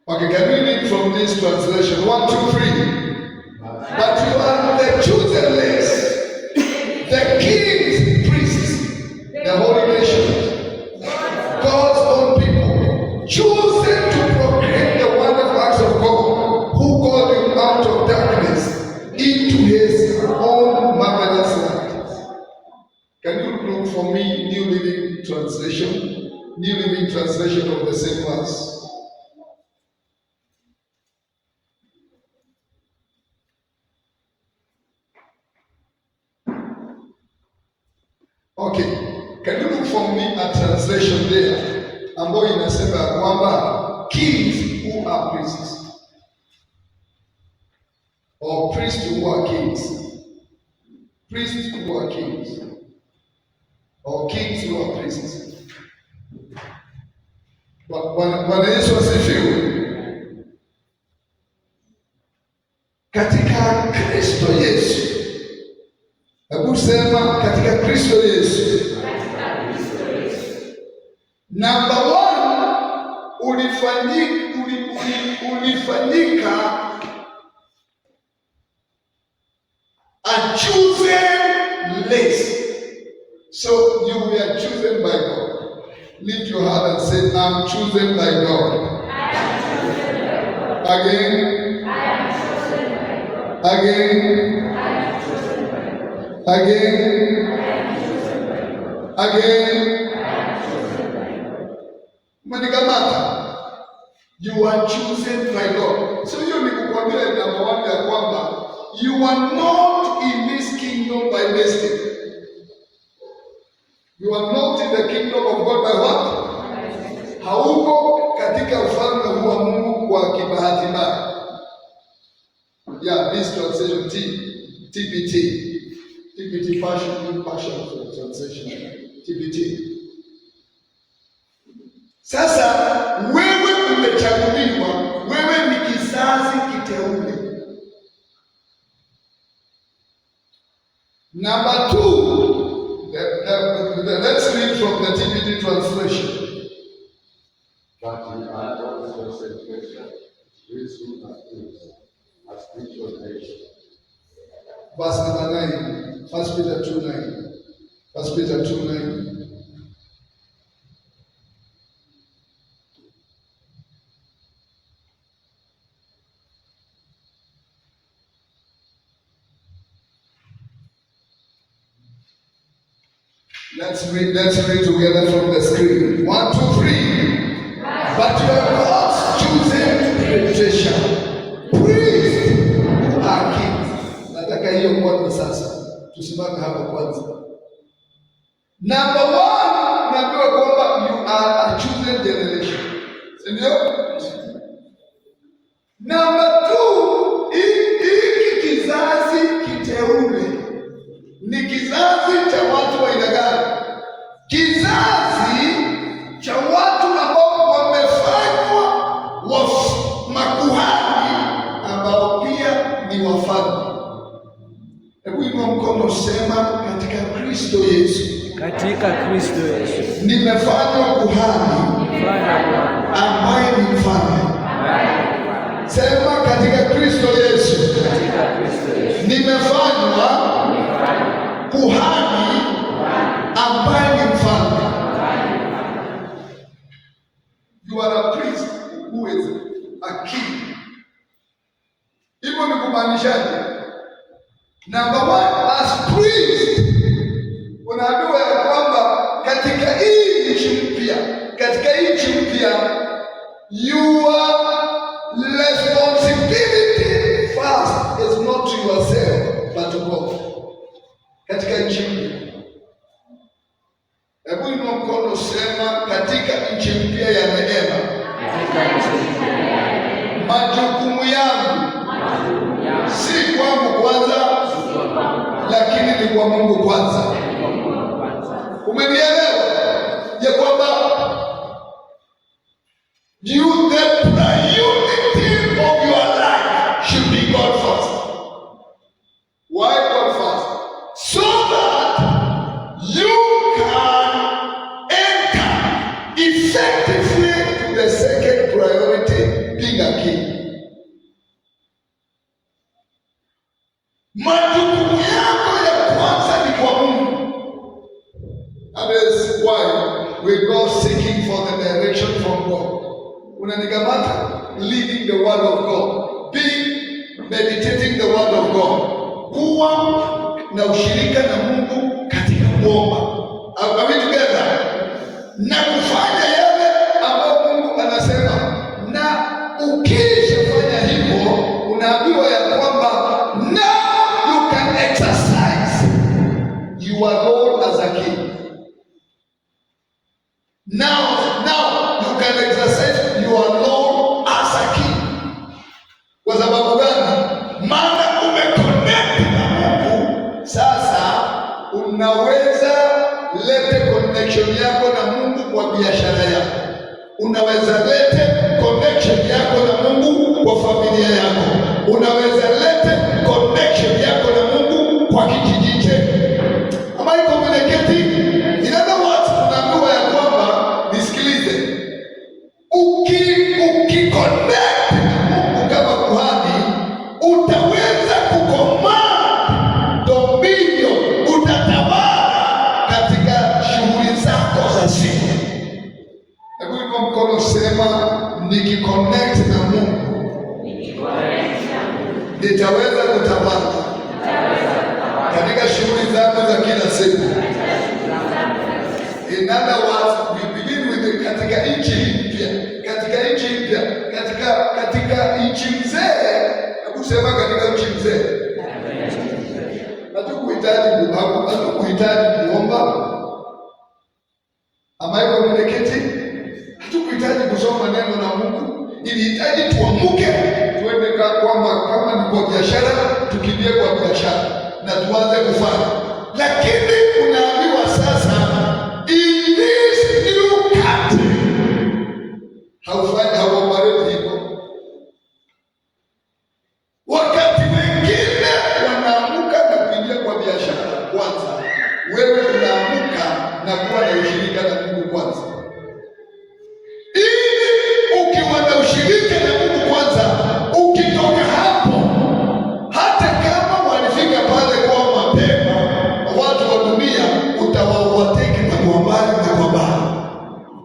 Okay, can we read from this translation? 1, 2, 3. But you are the chosen race, the king's priests, the holy nation, God's own people, chosen to proclaim the wonderful acts of God, who called you out of darkness into his own marvelous light. Can you look for me New Living Translation? New Living Translation of the same verse. Okay, can you look for me a translation there ambayo inasema ya kwamba kings who are priests, or priests who are kings, priests who are kings, or kings who are priests. Bwana Yesu asifiwe. Katika Kristo Yesu. Hebu sema katika Kristo Yesu. Number 1, ulifanyika a chosen race. So you were chosen by God. Lift your hand and say, I'm chosen by God. I am chosen by God. Again. I am chosen by God. Again. Again. Again. Manikamata. You are chosen by God. So hiyo ni kukwambia namba one ya kwamba you are not in this kingdom by mistake. You are not in the kingdom of God by what? Hauko katika ufalme huu wa Mungu kwa kibahati mbaya. Yeah, this translation TPT Passion translation TPT. Sasa wewe umechaguliwa, wewe ni kizazi kiteule. Number two, let's read from the TPT translation. But we are also separation, these who are things, a spiritual nation. Verse number 9, 1 Peter 2:9. 1 Peter 2:9. Let's read together from the screen. 1, 2, 3. But you are God's chosen treasure, priest who are kings. Nataka hiyo kwanza sasa. Tusimame hapo kwanza. Number one, naambiwa kwamba you are a chosen generation. Si ndio? Number two, hiki kizazi kiteule. Ni kizazi cha watu wa aina gani? Kizazi cha watu ambao wamefanywa makuhani ambao pia ni wafalme. Hebu inua mkono, sema katika Kristo Yesu. Katika Kristo Yesu Nimefanywa kuhani ambaye ni mfalme. Sema katika Kristo Yesu. Nimefanywa kuhani ambaye ni mfalme. You are a priest who is a king. Hivyo ni kumaanishaje? Number one, as priest, unaambiwa ya kwamba katika hii nchi mpya, your responsibility first is not to yourself but to God. Katika nchi mpya. Hebu inua mkono, sema katika nchi mpya ya neema. Majukumu yangu si kwangu kwanza, lakini ni kwa Mungu kwanza. Umenielewa? Ya kwamba the priority of your life should be God first. Why God first? So that you can enter effectively to the second priority, being a king. Majukumu yako ya kwanza ni kwa Mungu. That is why we go seeking for the direction from God. Unanikamata, living the word of God, meditating the word of God, kuwa na ushirika na Mungu katika kuomba. Are we together? Na kufanya yale ambayo Mungu anasema. Na ukishafanya hivyo, unaambiwa ya kwamba now you can exercise your role as a king. Now you can exercise your role as a king. Kwa sababu gani? Maana umeconnect na Mungu. Sasa unaweza lete connection yako na Mungu kwa biashara yako. Unaweza lete connection yako na Mungu kwa familia yako. Unaweza lete connection yako na Mungu kwa kijiji chako. Am I communicating? In other words, unaambiwa ya kwamba, nisikilize, ukiconnect na Mungu kama kuhani, utaweza kukomaa dominion, utatawala katika shughuli zako za siku. Hebu inua mkono, sema nikiconnect na Mungu nitaweza kutawala katika shughuli zangu za kila siku. In other words, we begin with katika nchi mpya, katika nchi mzee. Hebu sema katika nchi mzee. Hatukuhitaji kuomba. Am I communicating? Hatukuhitaji kusoma neno la Mungu. Ilihitaji tuamuke, tuende kama ni kwa biashara, tukimbie kwa biashara na tuanze kufanya. Lakini unaambiwa sasa, in this new country, hauoperate hivyo. Wakati wengine wanaamuka na kuingia kwa biashara kwanza, wewe unaamuka na kuwa na ushirika na Mungu kwanza. Ili ukiwa na ushirika na Mungu kwanza, ukitoka hapo, hata kama walifika pale kwa mapema, watu wa dunia utawaovertake na kwa mbali na kwa mbali.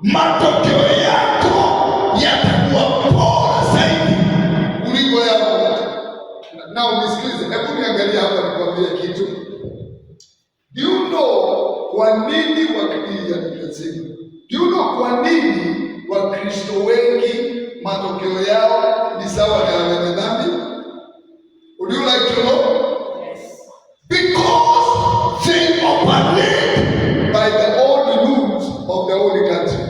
Matokeo yako yatakuwa bora zaidi kuliko yao. Na unisikilize, hebu niangalia hapa nikwambie kitu. Do you know kwa nini Wakristo wengi matokeo yao ni sawa na wenye dhambi? Would you like to know? Yes. Because they operate by the old rules of the holy country.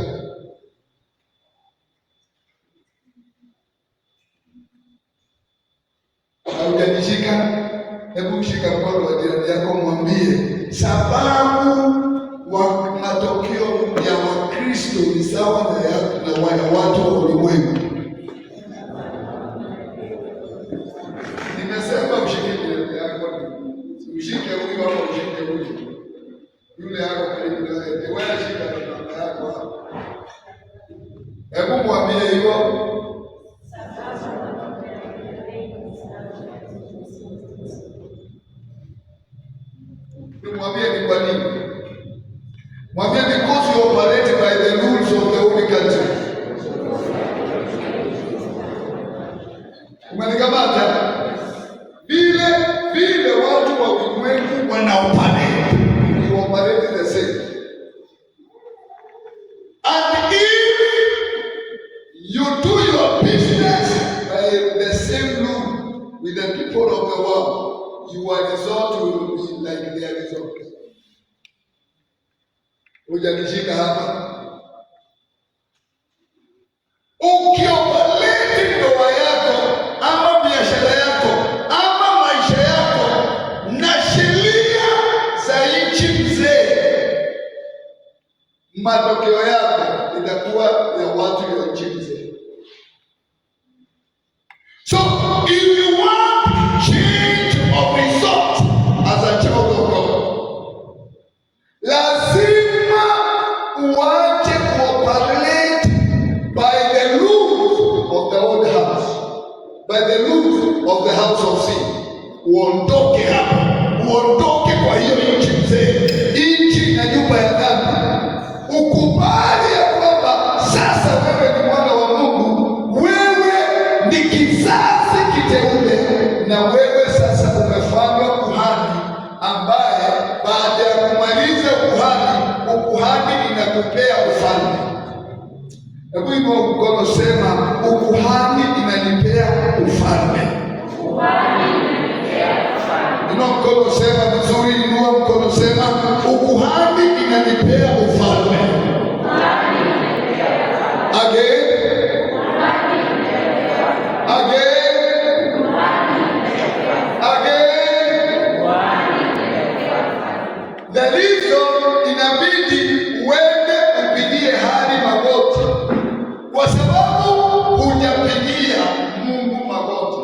Haujanishika? Hebu shika mkono wa jirani yako, mwambie sababu wa matokeo ya Wakristo ni sawa na watu wa ulimwengu. Nimesema mshike jirani yako, mshike huyu au mshike huyu, yule yako karibu na wewe, wewe shika na mama yako hapo. Hebu mwambie hivyo. Mwambie ni kwa nini? Mwambie because you operate by the rules of the holy country. Umenikamata? Vile watu wa ulimwengu wanaoperate, you operate the same. And if you do your business by the same rule with the people of the world, your result will be like their result. Hujanishika hapa? Ukioperate ndoa yako ama biashara yako ama maisha yako na sheria za nchi mzee, matokeo yako itakuwa ya watu wa nchi mzee. So if you want change of result as a child of God, lazima uache kuoperate by the rules of the old house, by the rules of the house of sin. Uondoke hapo, uondoke kwa hiyo nchi mzee, nchi na nyumba ya dhambi. Ukubali ya kwamba sasa wewe ni mwana wa Mungu, wewe ni kizazi kiteule, na wewe sasa umefanywa kuhani ambaye baada ya kumaliza ukuhani inakupea ufalme. Hebu inua mkono, sema ukuhani inanipea ufalme. Inua mkono, sema vizuri, inua mkono, sema ukuhani inanipea ufalme. Again. The reason inabidi uende upigie hadi magoti, kwa sababu hujapigia Mungu magoti.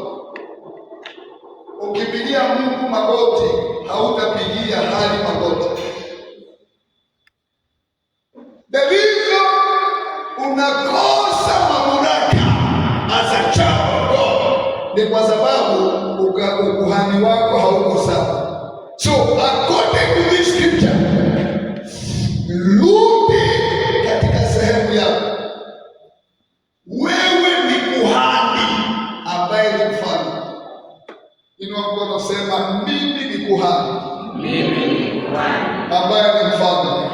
Ukipigia Mungu magoti, hautapigia hadi magoti. The reason unakosa mamlaka as a child of God ni kwa sababu ukuhani wako hauko sawa. So according to this scripture, rudi katika sehemu yako. Wewe ni kuhani ambaye ni mfalme. Inua mkono, sema mimi ni kuhani. Mimi ni kuhani ambaye ni mfalme.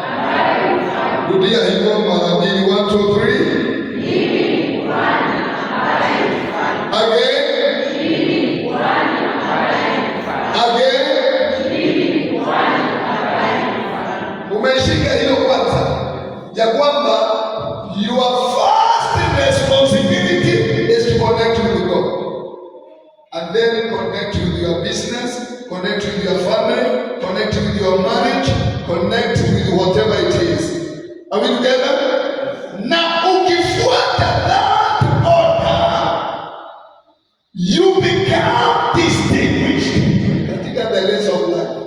Rudia hivyo mara mbili. 1 2 3. Mimi ni kuhani ambaye ni mfalme. Again. Mimi ni kuhani ambaye ni mfalme. Again. Mimi ni kuhani ambaye ni mfalme. Umeshika hiyo kwanza, ya kwamba your first responsibility is to connect with God, and then connect with your business, connect with your family, connect with your marriage, connect with whatever it is. Are we together? Na ukifuata that order, you become distinguished katika the race of life.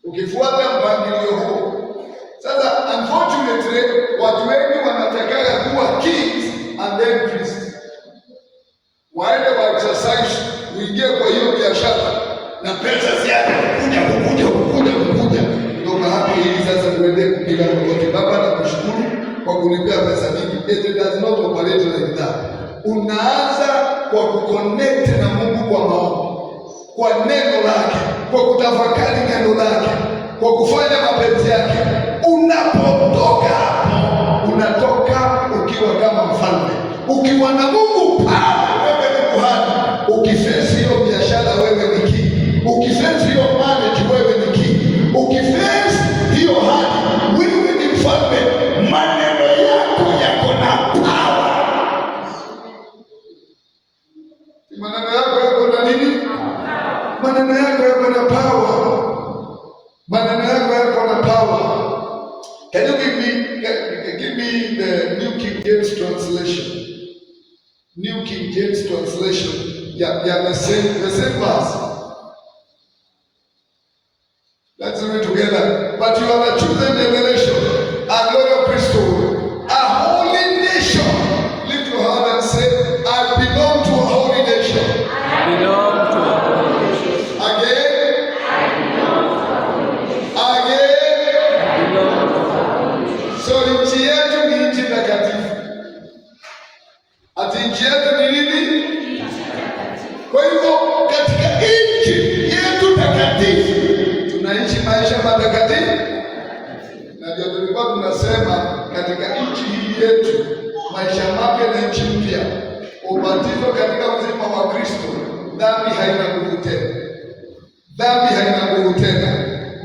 Ukifuata mpangilio huo. Sasa unfortunately watu wengi wanataka kuwa kings and then priests. Waende wa exercise, uingie kwa hiyo biashara na pesa ziada kuja. Ndio hapo hivi sasa uende kupiga magoti. Baba, nakushukuru kwa kunipea pesa nyingi. It does not operate like that. Unaanza kwa kuconnect na Mungu kwa maombi, kwa neno lake, kwa kutafakari neno lake, kwa kufanya mapenzi yake. Unapotoka hapo, unatoka ukiwa kama mfalme, ukiwa na Mungu pale. Wewe ni kuhani. Ukifesi hiyo biashara, wewe ni king. Ukifesi hiyo marriage, wewe ni king. Ukifesi hiyo hali, wewe ni mfalme. Maneno yako yako na power. Maneno yako yako na nini? Maneno yako yako na power. Maneno yako yako na power. Can you give me the New King James translation? New King James translation. Yeah, the same verse. Let's read together. But you are a chosen generation, a royal priesthood, a holy nation. Lift your hand and say, I belong to a holy nation. I belong to a holy nation. Again. I belong to a holy nation. Again. I belong to a holy nation. So nchi yetu ni nchi takatifu. Ati nchi yetu ni nini? Kwa hivyo katika nchi yetu takatifu tunaishi maisha matakatifu. Na ndio tulikuwa tunasema katika nchi hii yetu, maisha mapya na nchi mpya, ubatizo katika uzima wa Kristo, dhambi haina nguvu tena. Dhambi haina nguvu tena.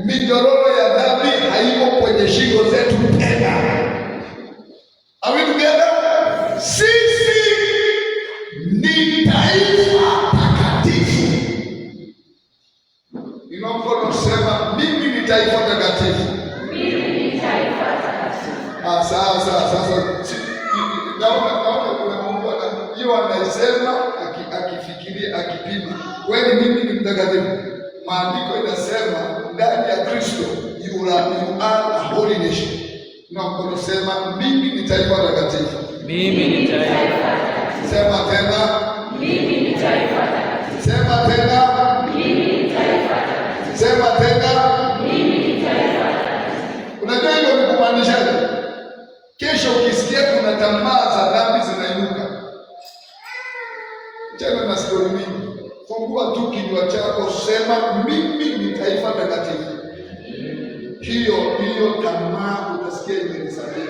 Minyororo ya dhambi haiko kwenye shingo zetu tena. Are we together? Sisi ni taifa takatifu. Mkono sema mimi ni taifa takatifu. Mimi ni taifa takatifu. Sasa naona kuna Mungu hiyo anasema akifikiria akipima. Wewe mimi ni mtakatifu. Maandiko inasema ndani ya Kristo you are a holy nation. Mkono sema mimi ni taifa takatifu. Mimi ni taifa takatifu. Sema tena. Mimi ni taifa takatifu. Sema tena. Mimi ni taifa takatifu. Sema tena. Mimi ni taifa takatifu. Unajua hilo ni kumaanishaje? Kesho ukisikia kuna tamaa za dhambi zinainuka, tena na stori mingi, fungua tu kinywa chako, sema mimi ni taifa takatifu. Hiyo tamaa utasikia imedisapia.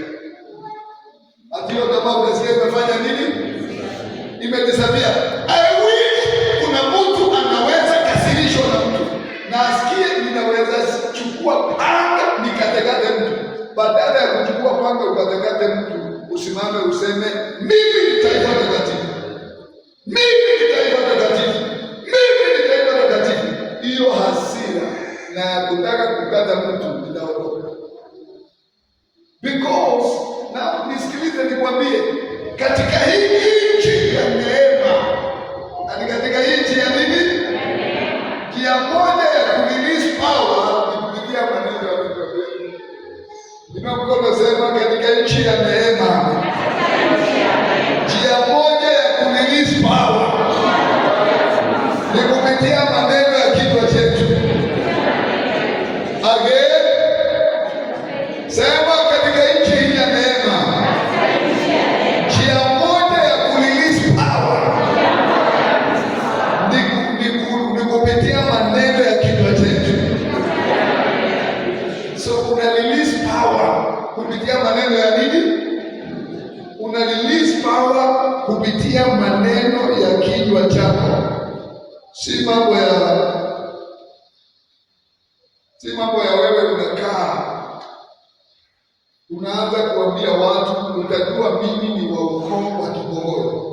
Ati hiyo tamaa utasikia imefanya nini? Imedisapia. I wish kuna mtu anaweza kasirishwa na mtu na asikie ninaweza chukua panga nikatekate mtu. Badala ya kuchukua panga ukatekate mtu, usimame useme mimi ni taifa takatifu. Mimi ni taifa takatifu. Mimi ni taifa takatifu. Hiyo hasira na kutaka kukata mtu inaondoka. Because na nisikilize nikwambie, katika hii nchi ya neema, na katika hii nchi ya nini? Njia moja ya kurelease power ni kupitia maneno ya Biblia. Ninapokuwa nasema katika nchi ya neema, njia moja ya kurelease power ni kupitia maneno ya kinywa chetu. Again, sema katika nchi hii ya neema, njia moja ya kurelease power kinywa chako, si mambo ya wewe unakaa unaanza kuambia watu, utajua mimi ni wa ukoo wa Kibogoyo.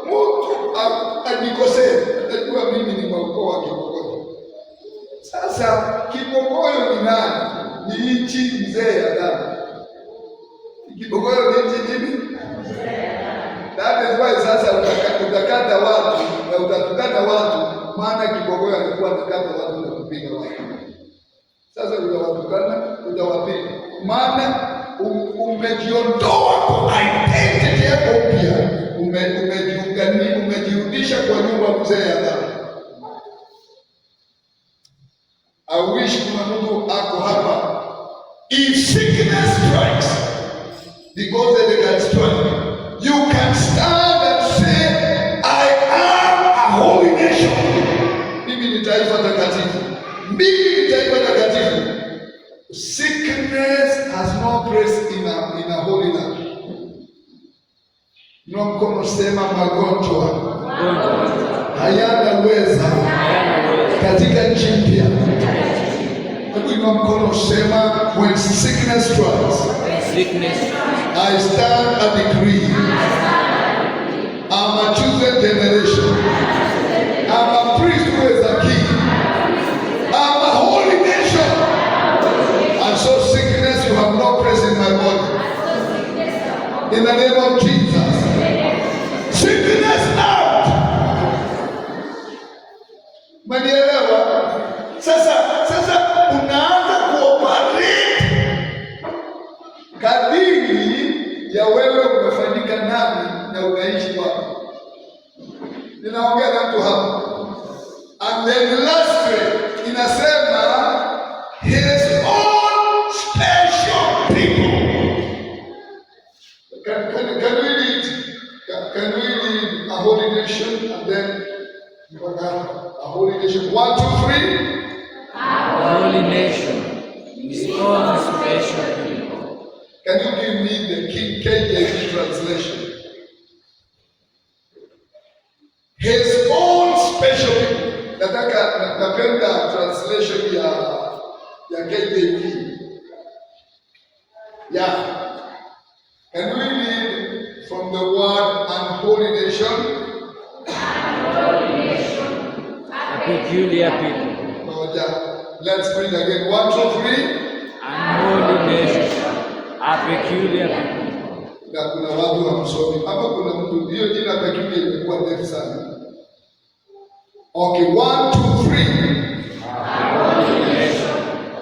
Mtu anikosee, utajua mimi ni wa ukoo wa Kibogoyo. Sasa Kibogoyo ni nani? Ni nchi mzee ya damu. Kibogoyo ni nchi nini? That is why sasa utakata watu na utatukana watu, maana Kibogoyo alikuwa anakata watu na kupiga watu. Sasa utawatukana, utawapiga, maana umejiondoa kwa identity yako mpya, umejirudisha kwa nyumba mzee ya damu. I wish kuna mtu ako hapa. If sickness strikes, because they can strike, you can stand and say, I am a holy nation. Mimi ni taifa takatifu. Mimi ni taifa takatifu. Sickness has no place in a holy land. No mkono sema magonjwa hayana uweza katika nchi mpya. Hebu mkono sema, when sickness strikes, I stand and decree, I'm a chosen generation. I'm a priest who is a king. I'm a holy nation. And so sickness, you have no place in my body. In the name of Jesus. Sickness out. Manielewa? Sasa unaanza kuoperate kadiri ya wewe umefanyika nami na unaishi wapi. Ninaongea na mtu hapa. And then lastly, inasema his own special people. Can we read? Can we read a holy nation and then a holy nation? 1, 2, 3. A holy nation, his own special people. Can you give me the King KJV translation? His own special people. Napenda translation ya KJV. Yeah. Can we read from the word unholy nation? Unholy nation, a peculiar people. No, yeah. Let's read again. 1, 2, 3. Unholy nation, a peculiar people. Na kuna watu wamsomi. Hapa kuna mtu hiyo jina peculiar imekuwa ndefu sana. Okay, 1, 2, 3. Unholy nation,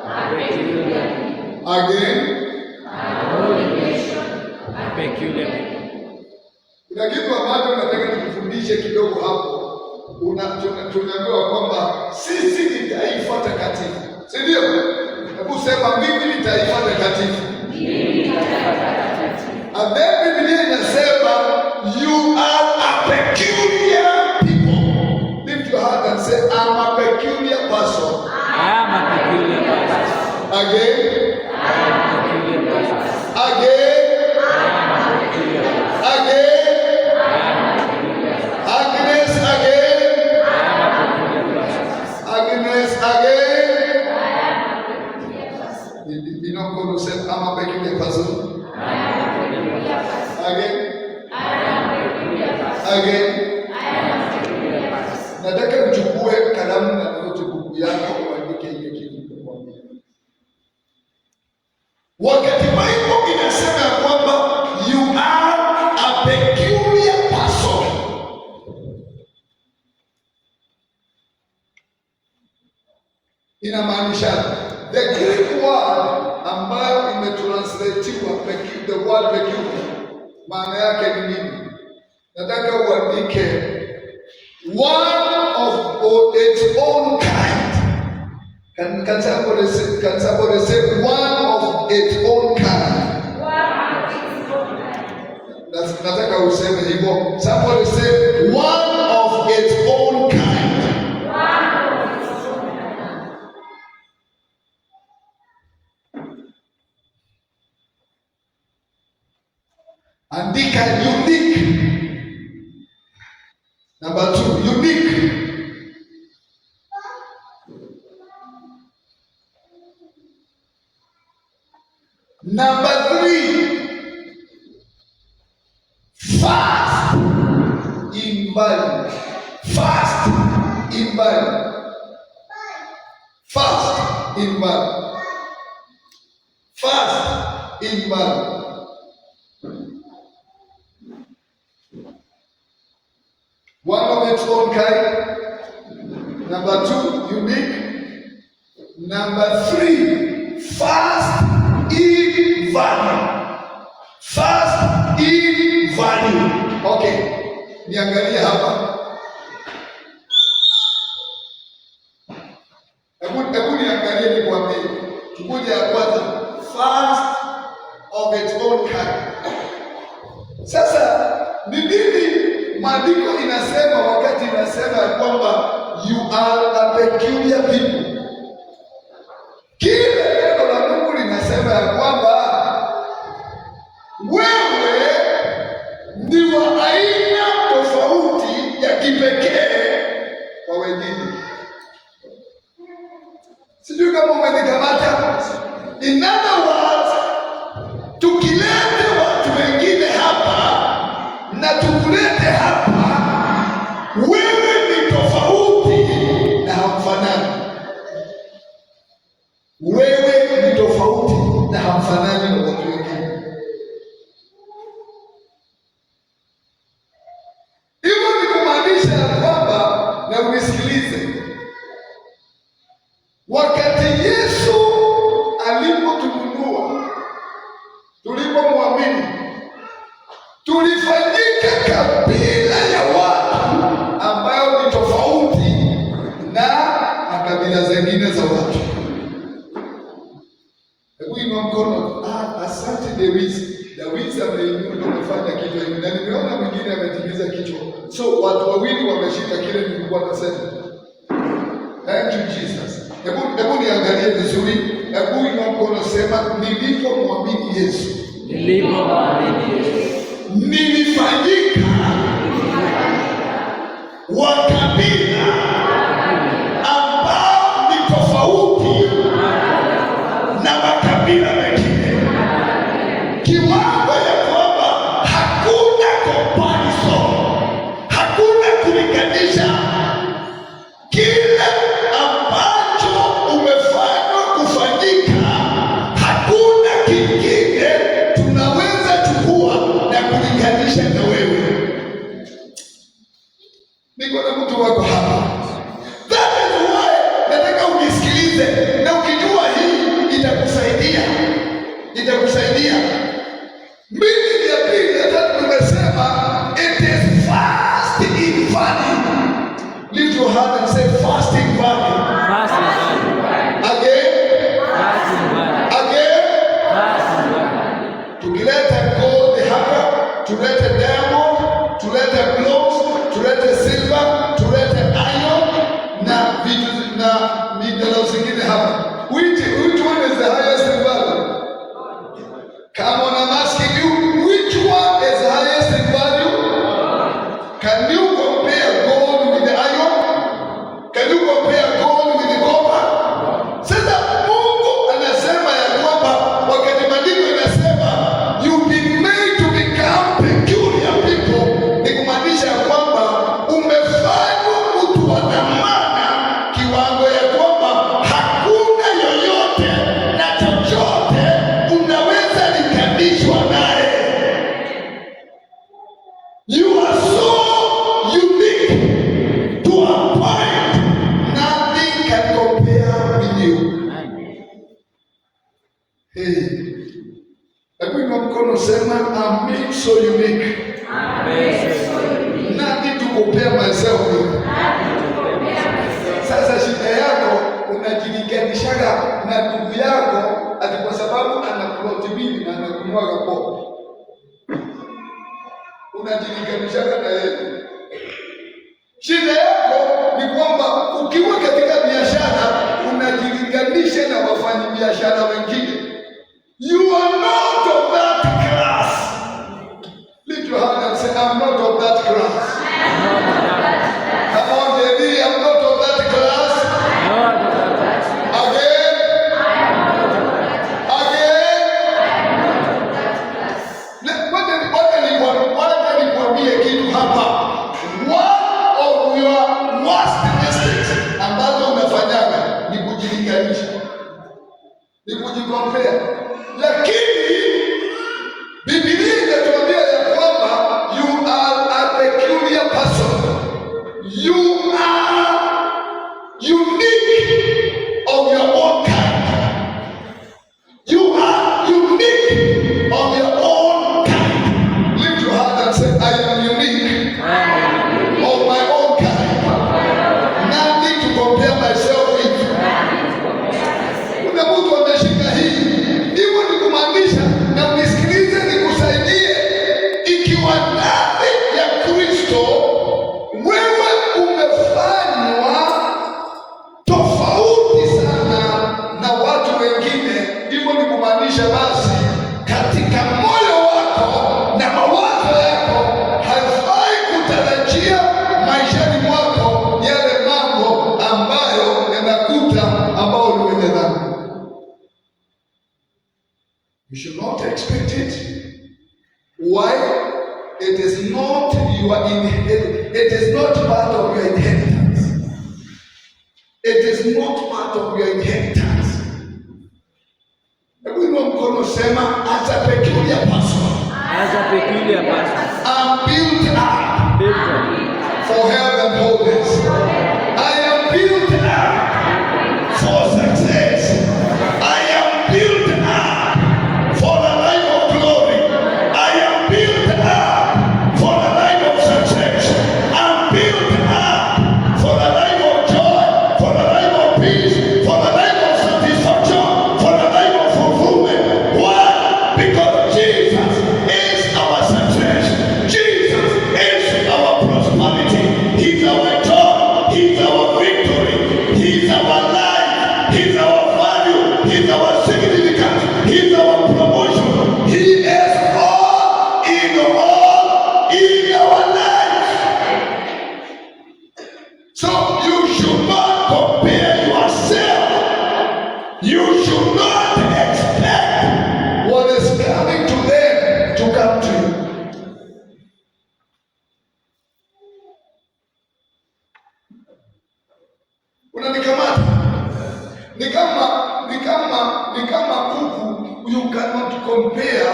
a peculiar people. Again. Unholy nation, a peculiar people. Kuna kitu ambacho nataka nikufundishe kidogo hapo. Tunaambiwa kwamba sisi ni taifa takatifu. Si ndio? Hebu sema mimi ni taifa takatifu. And then Biblia inasema you are a peculiar people. Lift your hand and say I'm a peculiar person. I am a peculiar person. Again. I am a peculiar person. Again. I am a peculiar person. Again. I am a peculiar person. Agnes again. I am a peculiar person. Agnes again. You know God said I'm a peculiar person. Again. Again. Nataka uchukue kalamu na notebook yako uandike hiyo kitu nikwambia. Wakati Bible inasema kwamba you are a peculiar person. Inamaanisha the Greek word ambayo imetranslatiwa the word peculiar, maana yake ni nini? Nataka uandike one of its own kind. Can somebody say one of its own kind? Nataka useme hivyo. Somebody say one of its own kind. Andika unique. Number 2, unique. Number 3, fast in value. Fast in value. Fast in value. Fast in value. One of its own kind. Number 2, unique. Number 3, fast in value. Fast in value. Okay. Niangalie hapa. Hebu niangalie nikwambie. Kimoja ya kwanza, fast of its own kind. Sasa ni nini maandiko inasema wakati inasema ya kwamba you are a peculiar people? Kile neno la Mungu linasema ya kwamba wewe ni wa aina tofauti ya kipekee kwa wengine. Sijui kama umenikamata. In other words, tukilete watu wengine hapa na tukulete hapa, wewe ni tofauti na hamfanani. Wewe ni tofauti na hamfanani na watu wengine. Hivyo ni kumaanisha ya kwamba, na unisikilize, wakati Yesu alipotununua, tulipomwamini, tulifanyika kabila ya watu ambayo ni tofauti na makabila zingine za watu. Hebu inua mkono. Asante Dawidi ameinuka amefanya kichwa hivi, na nimeona mwingine ametimiza kichwa. So watu wawili wameshika kile nilikuwa nasema. Thank you Jesus. Hebu niangalie vizuri. Hebu inua mkono, sema nilipomwamini Yesu. Nilipomwamini Yesu. Nilifanyika wa kabila ambao ni tofauti na makabila mengine, kiwango ya kwamba hakuna comparison, hakuna kulinganisha. Kile ambacho umefanywa kufanyika, hakuna kingine tunaweza chukua na kulinganisha na wewe. Niko na mtu wako hapa. That is why nataka unisikilize, na ukijua hii itakusaidia. Mbili ya pili ya tatu nimesema it is fast in value. Lift your hand and say fast in value. Fast in value. Again. Fast in value. Again. Fast in value. Tukileta gold hapa, tulete diamond, tulete bronze, tulete silver, tulete iron na vitu na minerals zingine hapa. Which one is the highest in value? Come on, I'm asking you, which one is the highest in value? Can you compare gold with the iron? Can you compare gold with the copper? Sasa Mungu anasema ya kwamba, wakati maandiko inasema you've been made to become peculiar people, ni kumaanisha ya kwamba umefanywa mtu wa dhamana, kiwango ya kwamba hakuna yoyote na chochote unaweza likanishwa naye. You are so unique to a point nothing can compare with you. Hey, hebu inua mkono, sema I'm made so unique. Nothing to compare myself with. Sasa shida yako unajilinganishaga na ndugu yako ati kwa sababu ana ploti mbili na anakunwaga pombe. Unajilinganishaga na yeye. Shida yako ni kwamba ukiwa katika biashara unajilinganisha na wafanyabiashara wengine. You are not of that class. Lift your hand. I'm not of that class. Come on, baby, I'm not of that class. Again. Wacha nikwambie kitu hapa. One of your worst mistakes ambazo umefanyaga ni kujilinganisha, ni kujikompea, lakini Biblia inatuambia ya kwamba you are a peculiar person. You are unique of your own kind. You are unique of your own kind. Lift your hand and say, I am unique of my own kind. Nothing to compare myself with. Kuna mtu ameshika hii. Hivyo ni kumaanisha, na unisikilize nikusaidie, ikiwa ndani ya Kristo wewe umefanywa tofauti sana na watu wengine. Hivyo ni kumaanisha basi katika moyo wako na mawazo yako haifai kutarajia maishani mwako yale mambo ambayo yanakuta ambao ni wenye dhambi. You should not expect it. Why? It is not your inheritance. It is not part of your inheritance. It is not part of your inheritance. Hebu inua mkono, sema, as a peculiar person. As a peculiar person. I'm built up Built up. for health and wholeness. I am built up for success. I am built up for the life of glory. I am built up for the life of success. I'm built up for the life of joy, for the life of peace, for the life of satisfaction, for the life of fulfillment. Why? Because Jesus is our success. Jesus is our prosperity. He's our joy. He's our victory. He's our life. He's our value. He's our significance. He's our promotion. He is all in our life. So you should not compare yourself. You should not expect what is coming to them to come to you. Unanikamata ni kama kuku. You cannot compare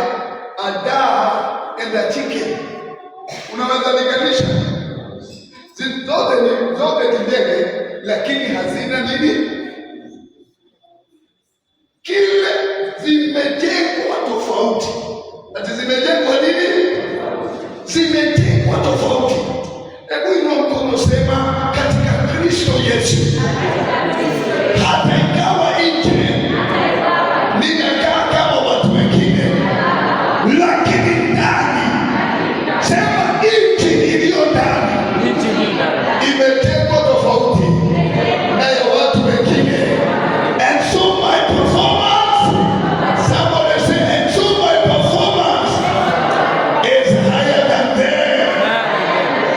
a dove and a chicken. Unaweza linganisha? Zote ni ndege, lakini hazina nini? Kile zimejengwa tofauti. Ati zimejengwa nini? Zimejengwa tofauti. Hebu inua mkono, sema, katika Kristo Yesu, hata ingawa nje ninakaa kama watu wengine, lakini ndani, sema, nchi iliyo ndani imetengwa tofauti na ya watu wengine. And so my performance, somebody say, and so my performance is higher than theirs.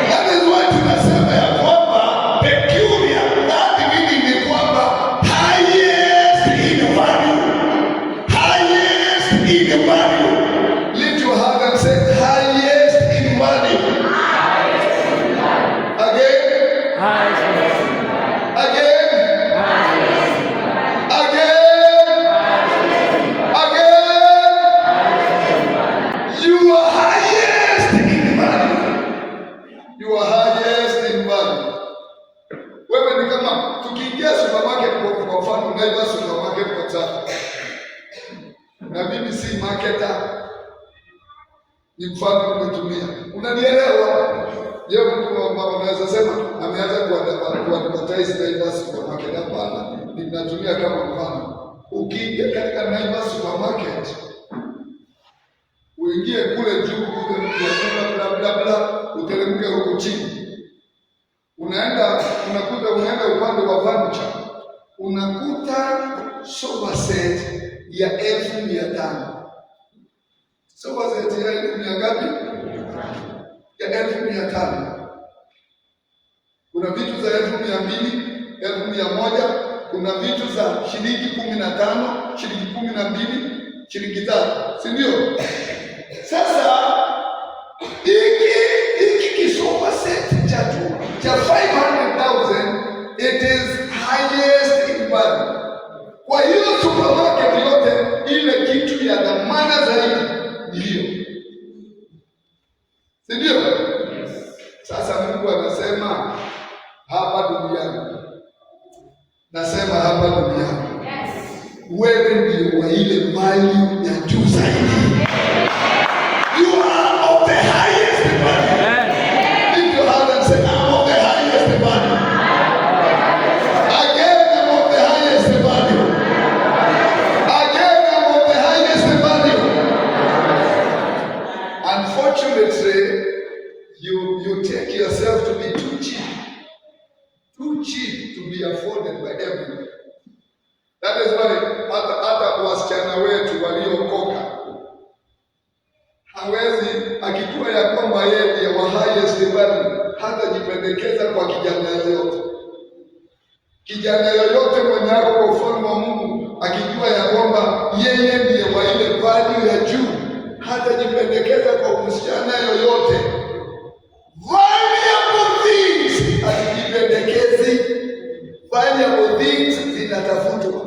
That is why tunasema ya kwamba peculiar, that meaning ni kwamba highest in value. Highest in value. Lift your hand and say, highest in value. Again. You are highest in value. You are highest in value. Wewe ni kama tukiingia supermarket, kwa mfano Naivas supermarket kwa sasa, na mimi si marketer, ni mfano nimetumia. Unanielewa? Leo mtu ambao anaweza sema ameanza kuadvertise Naivas supermarket. Hapana, ninatumia kama mfano. Ukiingia katika Naivas supermarket, uingie kule juu kule bla bla bla, uteremke huko chini, unaenda upande wa furniture, unakuta sofa set ya 1,500. Sofa set ya 1,000 ngapi? Ya 1,500. Kuna vitu za 2,200, 1,100. Kuna vitu za shilingi 15, shilingi 12, shilingi 3, si ndio? Sasa hiki kisoma set cha 500,000 it is highest in value. Kwa hiyo supermarket yote ile kitu ya dhamana zaidi ni hiyo, si ndio? Sasa Mungu anasema hapa duniani, nasema hapa duniani, wewe ndio wa ile value ya juu zaidi. You are of the highest value. Lift your hand and say, I'm of the highest value. Again, I'm of the highest value. Again, I'm of the highest value. Unfortunately, you take yourself to be too cheap to be afforded by everyone. That is why hata wasichana wetu waliokoka hawezi, akijua ya kwamba yeye ndiye wa highest value, hata jipendekeza kwa kijana yoyote. Kijana yoyote mwenye ako kwa ufalme wa Mungu akijua ya kwamba yeye ndiye wa ile value ya juu, hata jipendekeza kwa msichana yoyote. Valuable things asijipendekezi. Valuable things zinatafutwa.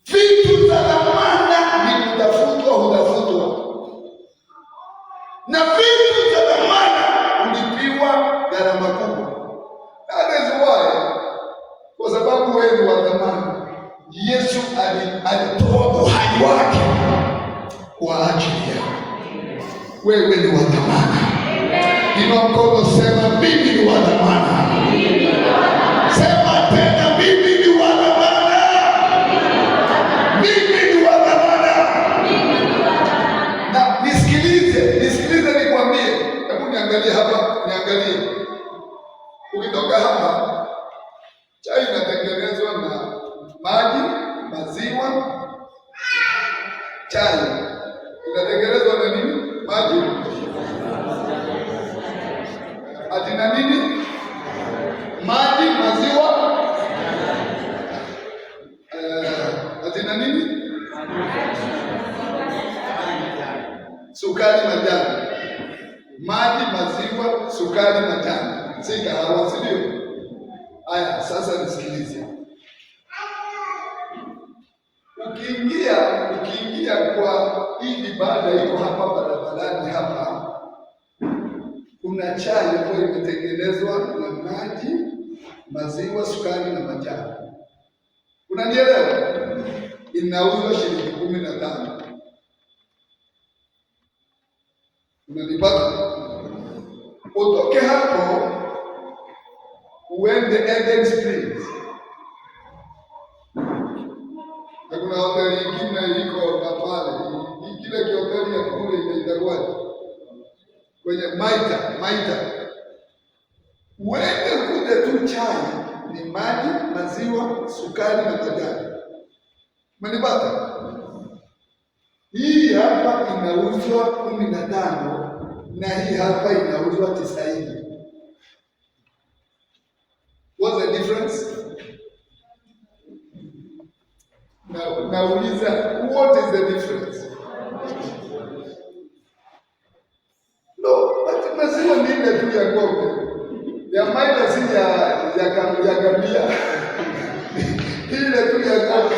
Vitu za dhamana ni kutafutwa, hutafutwa. Na vitu za dhamana ulipiwa gharama kubwa. That is why, kwa sababu wewe ni wa dhamana, Yesu alitoa uhai wake kwa ajili yako. Wewe ni wa dhamana. Inua mkono, sema mimi ni wa dhamana. Sema tena, mimi ni wa dhamana. Mimi ni wa dhamana. Na nisikilize nikwambie. Hebu niangalie hapa, niangalie. Ukitoka hapa, chai inatengenezwa na maji, maziwa. Chai inatengenezwa na nini? Maji. Atina nini? Maji, maziwa. Atina nini? Sukari, majani. Maji, maziwa, sukari, majani. Si kahawa, si ndio? Haya, sasa nisikilize. Ukiingia kwa hii ibada iko hapa barabarani hapa, kuna chai ambayo imetengenezwa na maji, maziwa, sukari na majani. Unanielewa? Inauzwa shilingi 15. Unanipata? Utoke hapo uende Eden Springs. Na kuna hoteli nyingine iko na pale. Kile hoteli ya kule inaitwa kwenye Maita. Uende kule tu, chai ni maji, maziwa, sukari na majani. Umenipata? Hii hapa inauzwa 15 na hii hapa inauzwa 90. What's the difference? Nauliza, what is the difference? No, but maziwa ni ile tu ya ng'ombe. Ya Maita si ya gambia. Ile tu ya ng'ombe.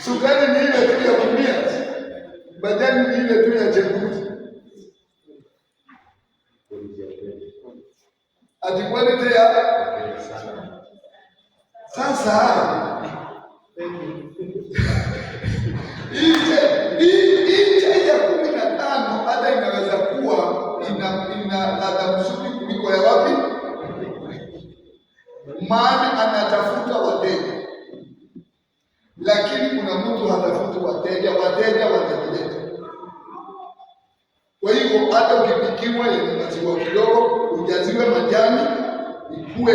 Sukari ni ile tu ya kumia. Majani ni ile tu ya chembuzi. Atikwende ya sasa. Hii chai ya 15 hata inaweza kuwa ina ladha nzuri kuliko ya wapi? Maana anatafuta wateja. Lakini kuna mtu hatafuti wateja watajileta. Kwa hivyo hata ukipikiwa yenye maziwa kidogo, ujaziwe majani, ikue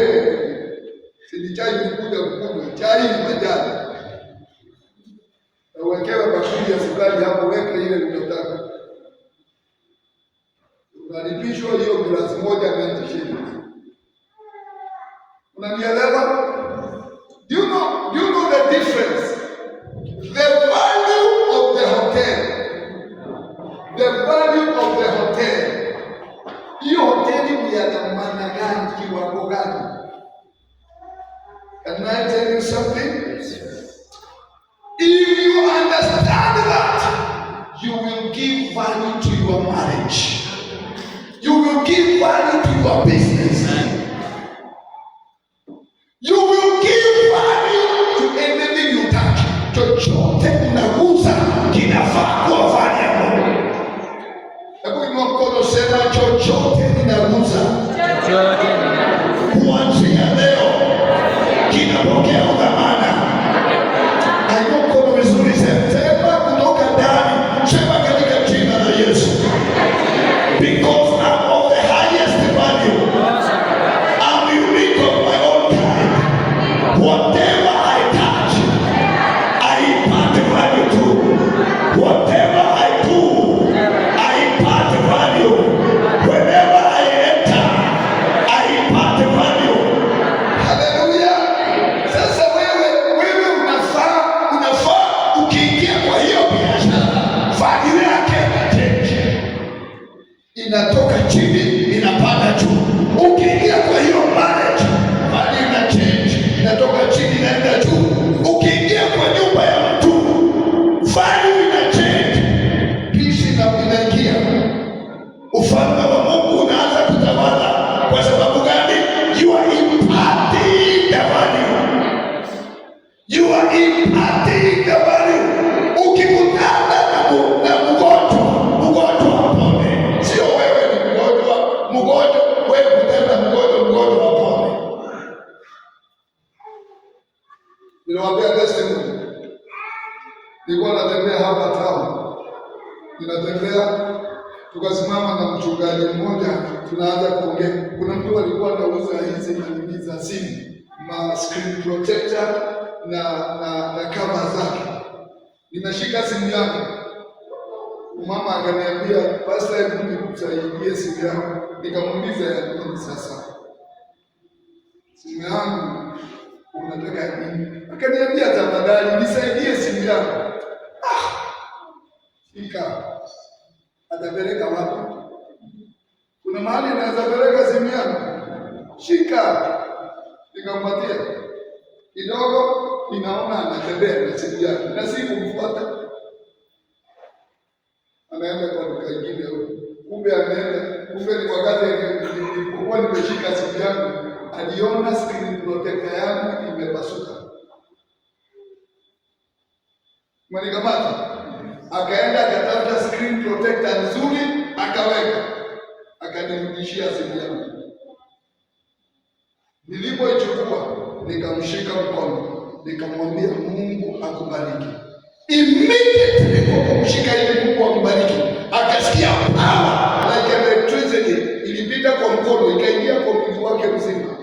si chai kukuja kukunywa, chai ni majani. Uwekewe bakuli ya sukari hapo, weke ile unataka. unalipishwa hiyo glasi moja 90 shillings. Unanielewa? Do you know the difference? The value of the hotel. The value of the hotel. Hiyo hoteli ni ya dhamana gani, kiwango gani? Can I tell you something? If you understand that, you will give value to your marriage. You will give value to your business. You will give value to anything you touch. Chochote unagusa kinafaa kufanya Mungu. Hebu inua mkono, sema chochote ninagusa. Chochote ninagusa. Kuanzia leo kinapokea udhamana. Hayo mkono vizuri, sema kutoka ndani, sema katika jina la Yesu. Because I'm of the highest value. I'm unique of my own kind. Whatever I touch, I impart value to. Whatever I do, I impart value. Whenever I enter, I impart value. Hallelujah. Sasa wewe unafaa ukiingia kwa hiyo biashara, value yake inatoka chini inapanda juu. Ukiingia kwa hiyo marriage, value ina change, inatoka chini inaenda juu. Ukiingia kwa nyumba ya mtu, value ina change, peace inaingia. Ufalme wa Mungu unaanza kutawala. Kwa sababu gani? You are imparting the value. You are imparting the value. Ukikutana na mgonjwa apone. Sio wewe ni mgonjwa, wewe kutana mgonjwa apone. Niliwaambia testimony. Nilikuwa natembea hapa town. Ninatembea, tukasimama na mchungaji mmoja, tunaanza kuongea. Kuna mtu alikuwa anauza hizi manini za simu, ma screen protector na cover zake. Nimeshika simu yangu. Mama akaniambia, "Pastor, hebu nikusaidie simu yangu." Nikamuuliza, "Ya nini sasa?" "Simu yangu unataka nini?" Akaniambia, "Tafadhali nisaidie simu yangu." Shika. Atapeleka wapi? Kuna mahali anaweza peleka simu yangu? Shika. Nikampatia. Kidogo ninaona anatembea na simu yake. Na sikumfuata. Anaenda kwa duka ingine huko. Kumbe ni wakati nilipokuwa nimeshika simu yangu, aliona screen protector yangu imepasuka. Mwanikamata. Akaenda akatafuta screen protector nzuri, akaweka. Akanirudishia simu yangu. Nilipoichukua, nikamshika mkono, nikamwambia, "Mungu akubariki." Immediately kwa kumshika ile Mungu akubariki, akasikia power like electricity ilipita kwa mkono ikaingia kwa mwili wake mzima.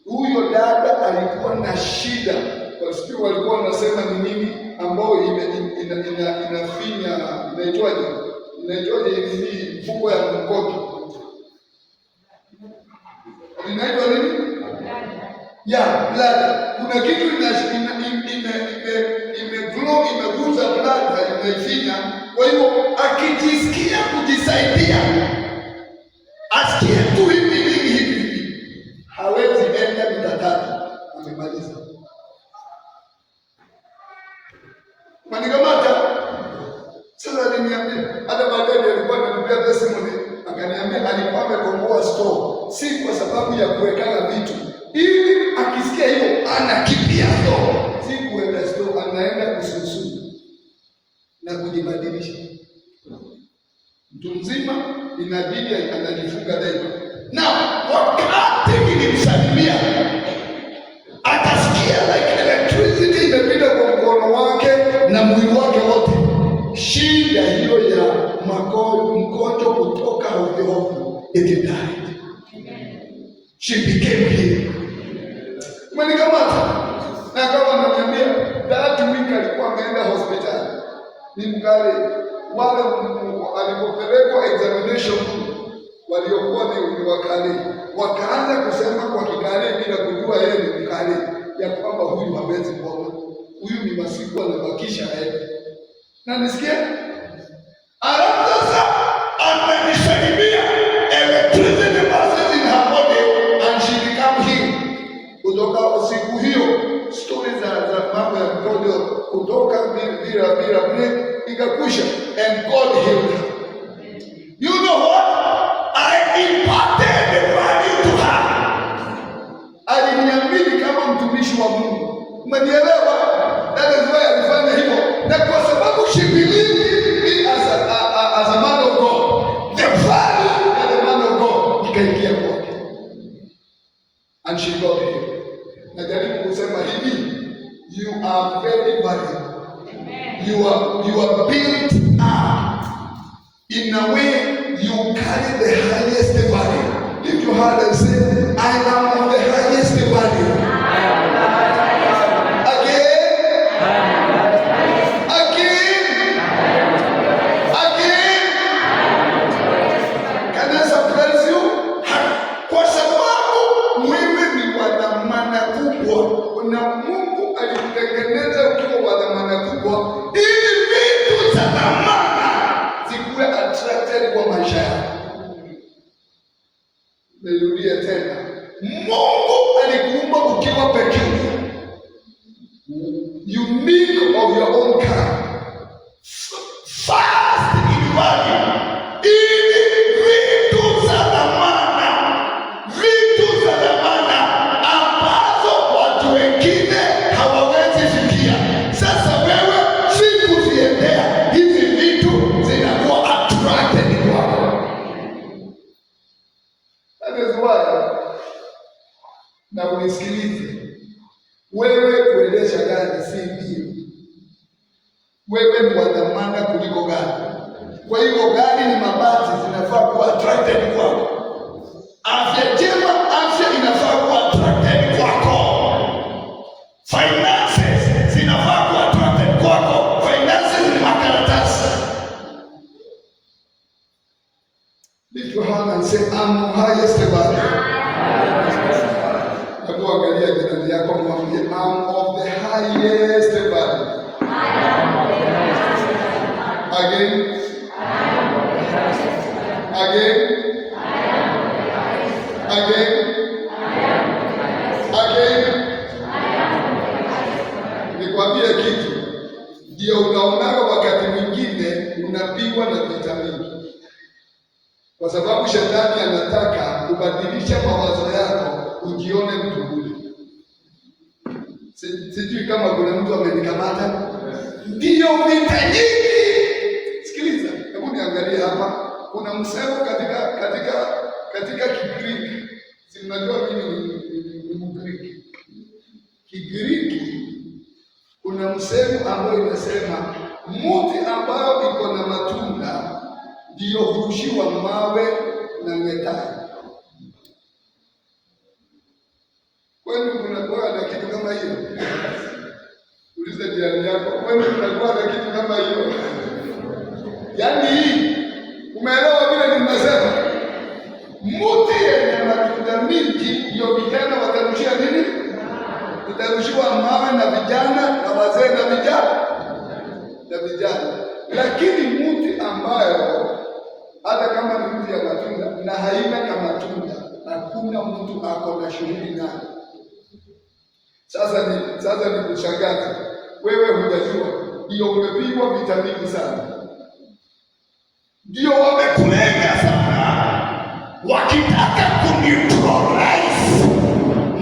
Huyo dada alikuwa na shida, kwa sababu walikuwa wanasema ni nini ambao inafinya, inaitwaje hii mfuko ya mkojo. Inaitwa nini? Ya blood. Kuna kitu imeglow, imeguza blood, imeifinya. Kwa hivyo akijisikia kujisaidia, asikie tu hivi, hawezi enda mitatatu, amemaliza. Manikamata. Sasa aliniambia, hata baadaye alikuwa ananiambia testimony, akaniambia alikuwa amekomboa store, si kwa sababu ya kuwekana vitu, ili akisikia hiyo anakimbia store, si kuweka store, anaenda kususu na kujibadilisha. Mtu mzima inabidi anajifunga daima. Na wakati nilimsalimia, atasikia like electricity imepita kwa mkono wake na mwili wake wote. Shida hiyo ya mkojo kutoka ovyo, it died. She became healed. Umenikamata? Na kama ananiambia, that week alikuwa ameenda hospitali. Ni mkale wale alipopelekwa examination, Wakale wakaanza kusema kwa Kikale bila kujua yeye ni Mkale, ya kwamba huyu hawezi kuoga, huyu ni masiku anabakisha aende. Na nisikie alafu sasa amenisaidia electricity passes in her body and she become healed. Kutoka usiku hiyo stori za mambo ya mkojo kutoka bila break ikakwisha, and God healed her. You know what? I imparted the value to her. Aliniamini kama mtumishi wa Mungu. Umenielewa? That is why alifanya hivyo. Na kwa sababu she believed me as a man of God, the value of the man of God ikaingia kwake. And she got healed. Najaribu kusema hivi, you are very valuable. You are built up in a way you carry the highest value. If you heard and say, I am of the highest value. Again. Can I surprise you? Kwa sababu wewe ni wa dhamana kubwa. Na Mungu alikutengeneza ukiwa wa dhamana kubwa ili vitu za dhamana zikuwe attracted kwa maisha yako. Nirudie tena, Mungu alikuumba ukiwa peculiar, unique of your own kind, fast in value, ili vitu za dhamana ambazo watu wengine hawawezi fikia. Sasa wewe si kuziendea hizi vitu, zinakuwa attracted kwako. That is why, na unisikilize, wewe kuendesha gari si mbio. Wewe ni wa dhamana kuliko gari. Kwa hiyo gari ni mabati, zinafaa kuwa attracted kwako. Afya njema, afya inafaa kuwa attracted kwako. Finances zinafaa kuwa attracted kwako. Finances ni makaratasi. Lift your hand and say, I'm of highest value. Hebu angalia jirani yako, mwambie, I'm of the highest value. Again. Nikwambie kitu, ndio unaonaga wakati mwingine unapigwa na vitamini, kwa sababu shetani anataka kubadilisha mawazo yako ujione mtu bure. Sijui kama kuna mtu amenikamata. Ndio vita nyingi. Sikiliza, hebu niangalie hapa. Kuna msemo katika Kigiriki. Si mnajua mimi ni Mgiriki. Kigiriki kuna msemo ambao inasema mti ambao iko na matunda ndio hurushiwa mawe na metali. Kwani kunakuwa na kitu kama hiyo? Uliza jirani yako, kwani kunakuwa na kitu kama hiyo? Yaani hii, umeelewa vile nimesema? Mti yenye matunda mingi ndio vijana watarushia nini? Utarushiwa mawe na vijana na wazee na vijana. Lakini mti ambayo hata kama ni mti ya matunda na haina na matunda, hakuna mtu ako na shughuli nayo. Sasa ni kushangaza. Wewe hujajua, ndio umepigwa vita mingi sana. Ndio wamekulenga sana, wakitaka kuneutralize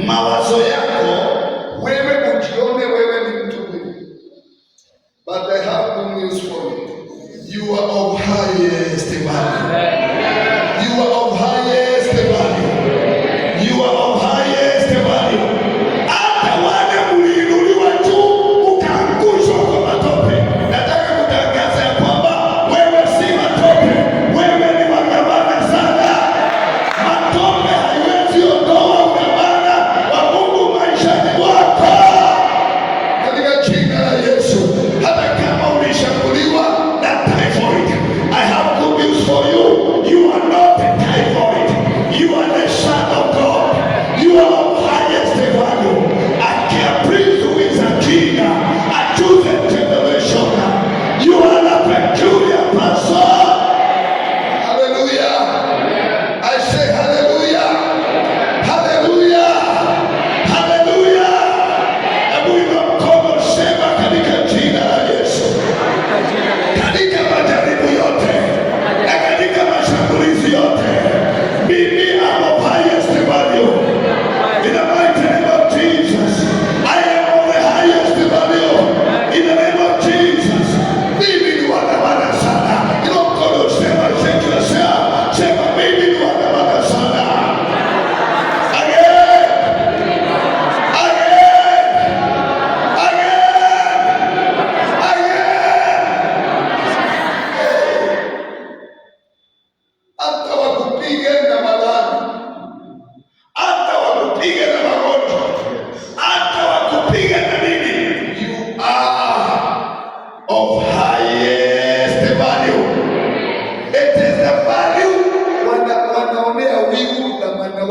mawazo yako, wewe ujione wewe ni mtu mwingine. But I have good news for you. You are of highest value. You are of highest value. You are of highest value. Hata wale mliinuliwa juu ukaangushwa kwa matope, nataka kutangaza ya kwamba wewe si matope, wewe ni wa dhamana sana. Matope hayo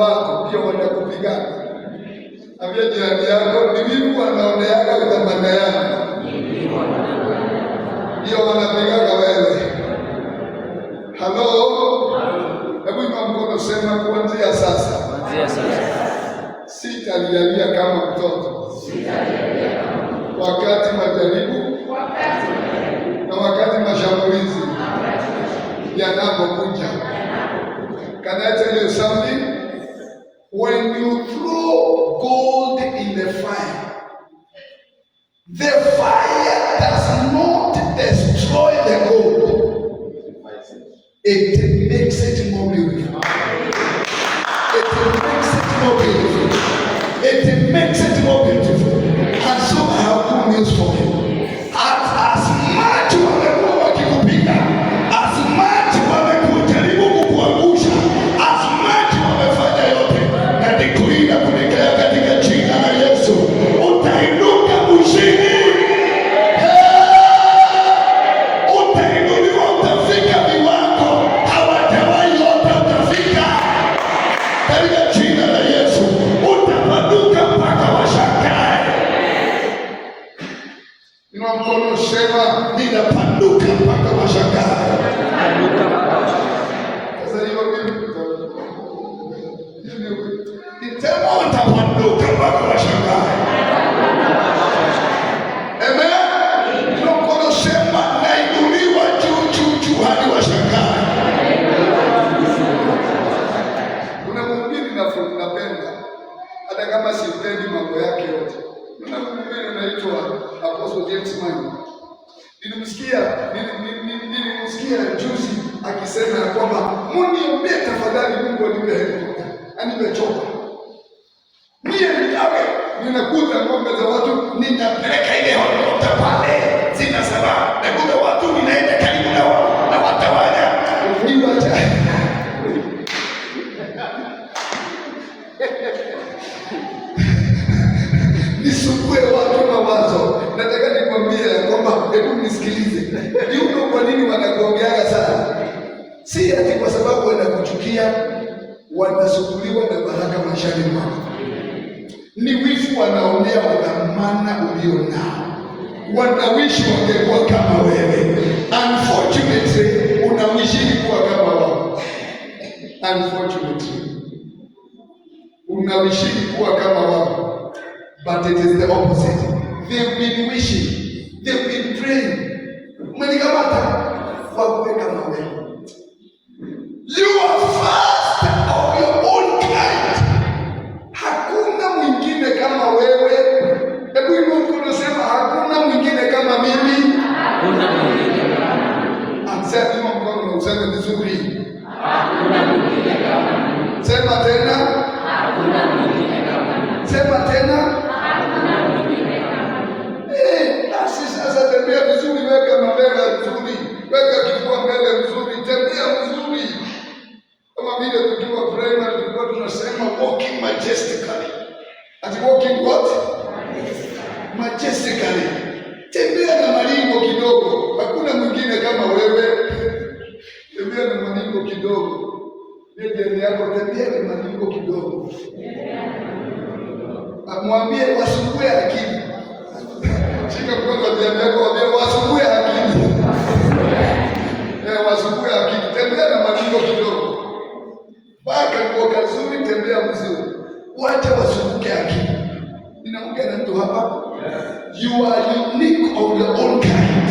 watu pia wanakupigana. Ambia jirani yako, ni wivu wanaoneaga utamanda yangu, ndio wanapigaga wewe. Halo, hebu inua mkono, sema kuanzia sasa sitalialia kama mtoto wakati majaribu na wakati mashambulizi yanapokuja. Can I tell you something? When you throw gold in the fire does not destroy the gold. It makes it more beautiful. It makes it more beautiful. It makes it more beautiful. And so I have good news for you. As much wamekuwa wakikupiga, as much wamekujaribu kukuangusha, as much wamefanya yote, na nikuina kunekea katika jina la Yesu, utainuka mshindi. Utainuliwa, utafika viwango hawajawahi yote, utafika katika jina la Yesu. Utapanuka mpaka washangae. Inua mkono, sema ninapanuka mpaka washangae. Sasa hiyo nitema utapanuka mpaka washangae. Amen. Inua mkono, sema nainuliwa juu hadi washangae. Kuna mhubiri napenda, hata kama sipendi mambo yake yote. Kuna mhubiri anaitwa Apostle James Mani. Nilimsikia juzi akisema ya kwamba muniombee tafadhali Mungu anipe helikopta, animechoka. Ninakuta ng'ombe za watu, ninapeleka ile helikopta pale, sina sababu. Nakuta watu ninaenda karibu na watawanya. Nisukue watu mawazo. Nataka nikwambie kwamba, hebu nisikilize. Ndio kwa nini wanakuongeaga sana? Si ati kwa sababu wanakuchukia, wanasukuliwa na baraka maishani mwako. Ni wivu wanaonea udhamana ulio nao. Wanawishi wangekuwa kama wewe. Unfortunately, unawishi kuwa kama wao. Unfortunately, unawishi kuwa kama wao. But it is the opposite. They've been wishing, they've been praying. Malikamata wakuwe kama wewe. You are first of your own kind. Hakuna mwingine kama wewe. Hebu inua mkono, sema hakuna mwingine kama mimi. Hakuna mwingine kama mimi. Amsema inua mkono na useme vizuri. Hakuna mwingine kama mimi. Sema tena. Hakuna mwingine kama mimi. Sema tena. Basi sasa tembea vizuri, weka mabega vizuri, weka kifua mbele vizuri, tembea vizuri. Kama vile tukiwa primary tulikuwa tunasema walking majestically. Ati walking what? Majestically. Tembea na maringo kidogo. Hakuna mwingine kama wewe. Tembea na maringo kidogo. Ndio yako, tembea na maringo kidogo. Mwambie wasumbue akili. Shika mkono wa jirani yako, mwambie wasumbue akili. Wasumbue akili. Tembea na maringo kidogo. Baka nguo kazuri, tembea mzuri. Wacha wasumbuke akili. Ninaongea na mtu hapa. You are unique of your own kind.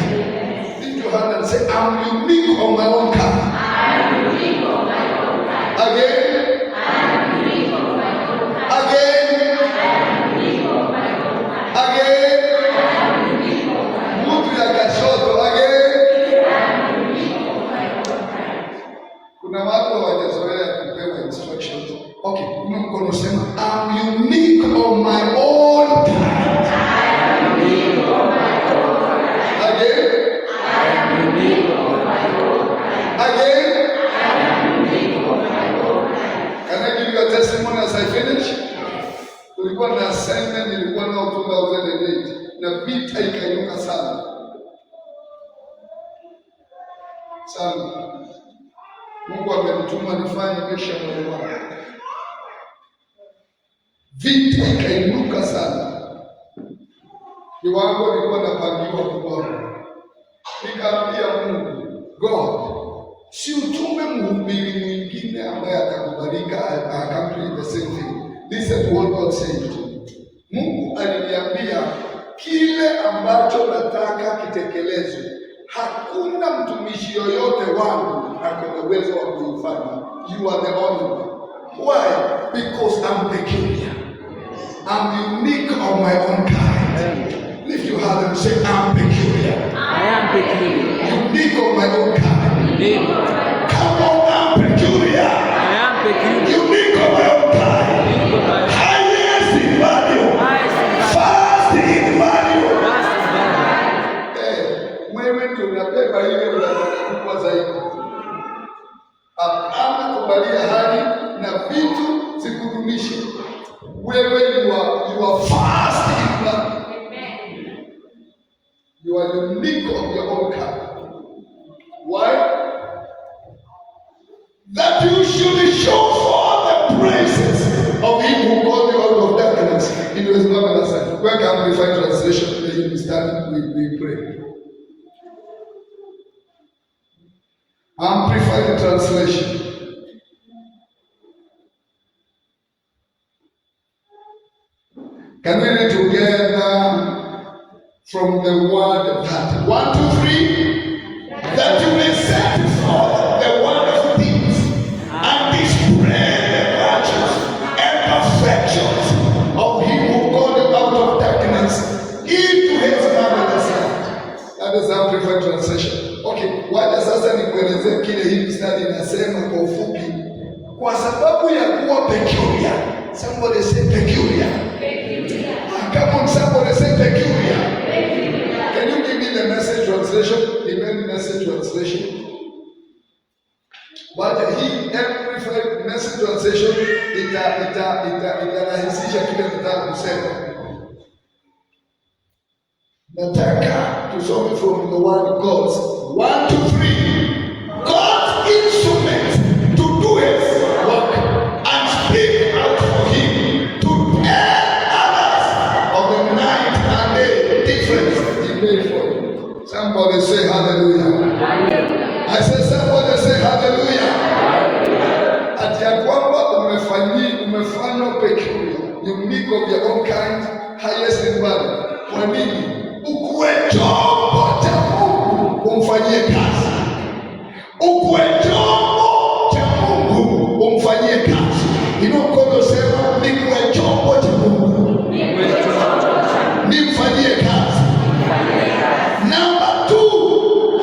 Lift your hand and say, I'm unique of my own kind. I'm unique of my own kind. Again. I'm unique of my own kind. Again. I'm unique of my own kind. Again. I'm unique of my own kind. Mtu ya kashoto. Again. I'm unique of my own kind. Kuna watu hawajazoea kupewa instructions. Okay, kuna mkono sema, I'm unique of my own kind. I'm unique of my own kind. Again. I'm unique of my own kind. Again. I'm unique of my own kind. Can I give you a testimony as I finish? Kulikuwa na assignment nilikuwa nao 2008 na vita ikainuka sana. Mungu amenituma nifanye misha moyo wangu. vita ikainuka sana. Kiwango nilikuwa napangiwa kubwa, nikaambia Mungu, God, si utume mhubiri mwingine ambaye atakubalika accomplish the same thing. Listen to what God said. Mungu aliniambia kile ambacho nataka kitekelezwe, hakuna mtumishi yoyote wangu akona uwezo wa kuifanya. You are the only one. Why? Because I'm peculiar. I'm unique on my own kind. Lift your hand and say, I'm peculiar. I am peculiar. Unique on my own kind. Unique. Come on, I'm peculiar. I am peculiar. Unique on my own kind. Unique on my own kind. Highest in value. Highest in value. First in value. First in value. Wewe ndio unabeba ile unachukua zaidi. Hapana kubalia hali na vitu zikudumishe. Wewe you are first in value. You are unique of your own kind. Why? That you should show forth the praises of him who called you out of darkness into his marvelous light. Where can we find translation? Let him stand, we pray. Amplified translation. Can we read together from the word that 1, 2, 3? That you may set forth the wonderful things and display the virtues and perfections of him who called you out of darkness into his marvelous light. That is Amplified translation. Okay, wacha sasa nikuelezee kile hii mstari inasema kwa ufupi. Kwa sababu ya kuwa peculiar. Somebody say peculiar. Come on, somebody say peculiar. Can you give me the message translation? The main message translation. But he amplified message translation itarahisisha kile nataka kusema. Nataka tusome from the word God's 1, 2, 3. God's instrument to do his work and speak out for him to tell others of the night and day difference he made for you. Somebody say hallelujah. I say somebody say hallelujah. Ati ya kwamba umefanywa peculiar, unique of your own kind, highest in value. Kwa nini? Ukuwe chombo cha Mungu umfanyie kazi. Ukuwe chombo cha Mungu umfanyie kazi. Inakono sema nikuwe chombo cha Mungu. Nimfanyie kazi. Number 2,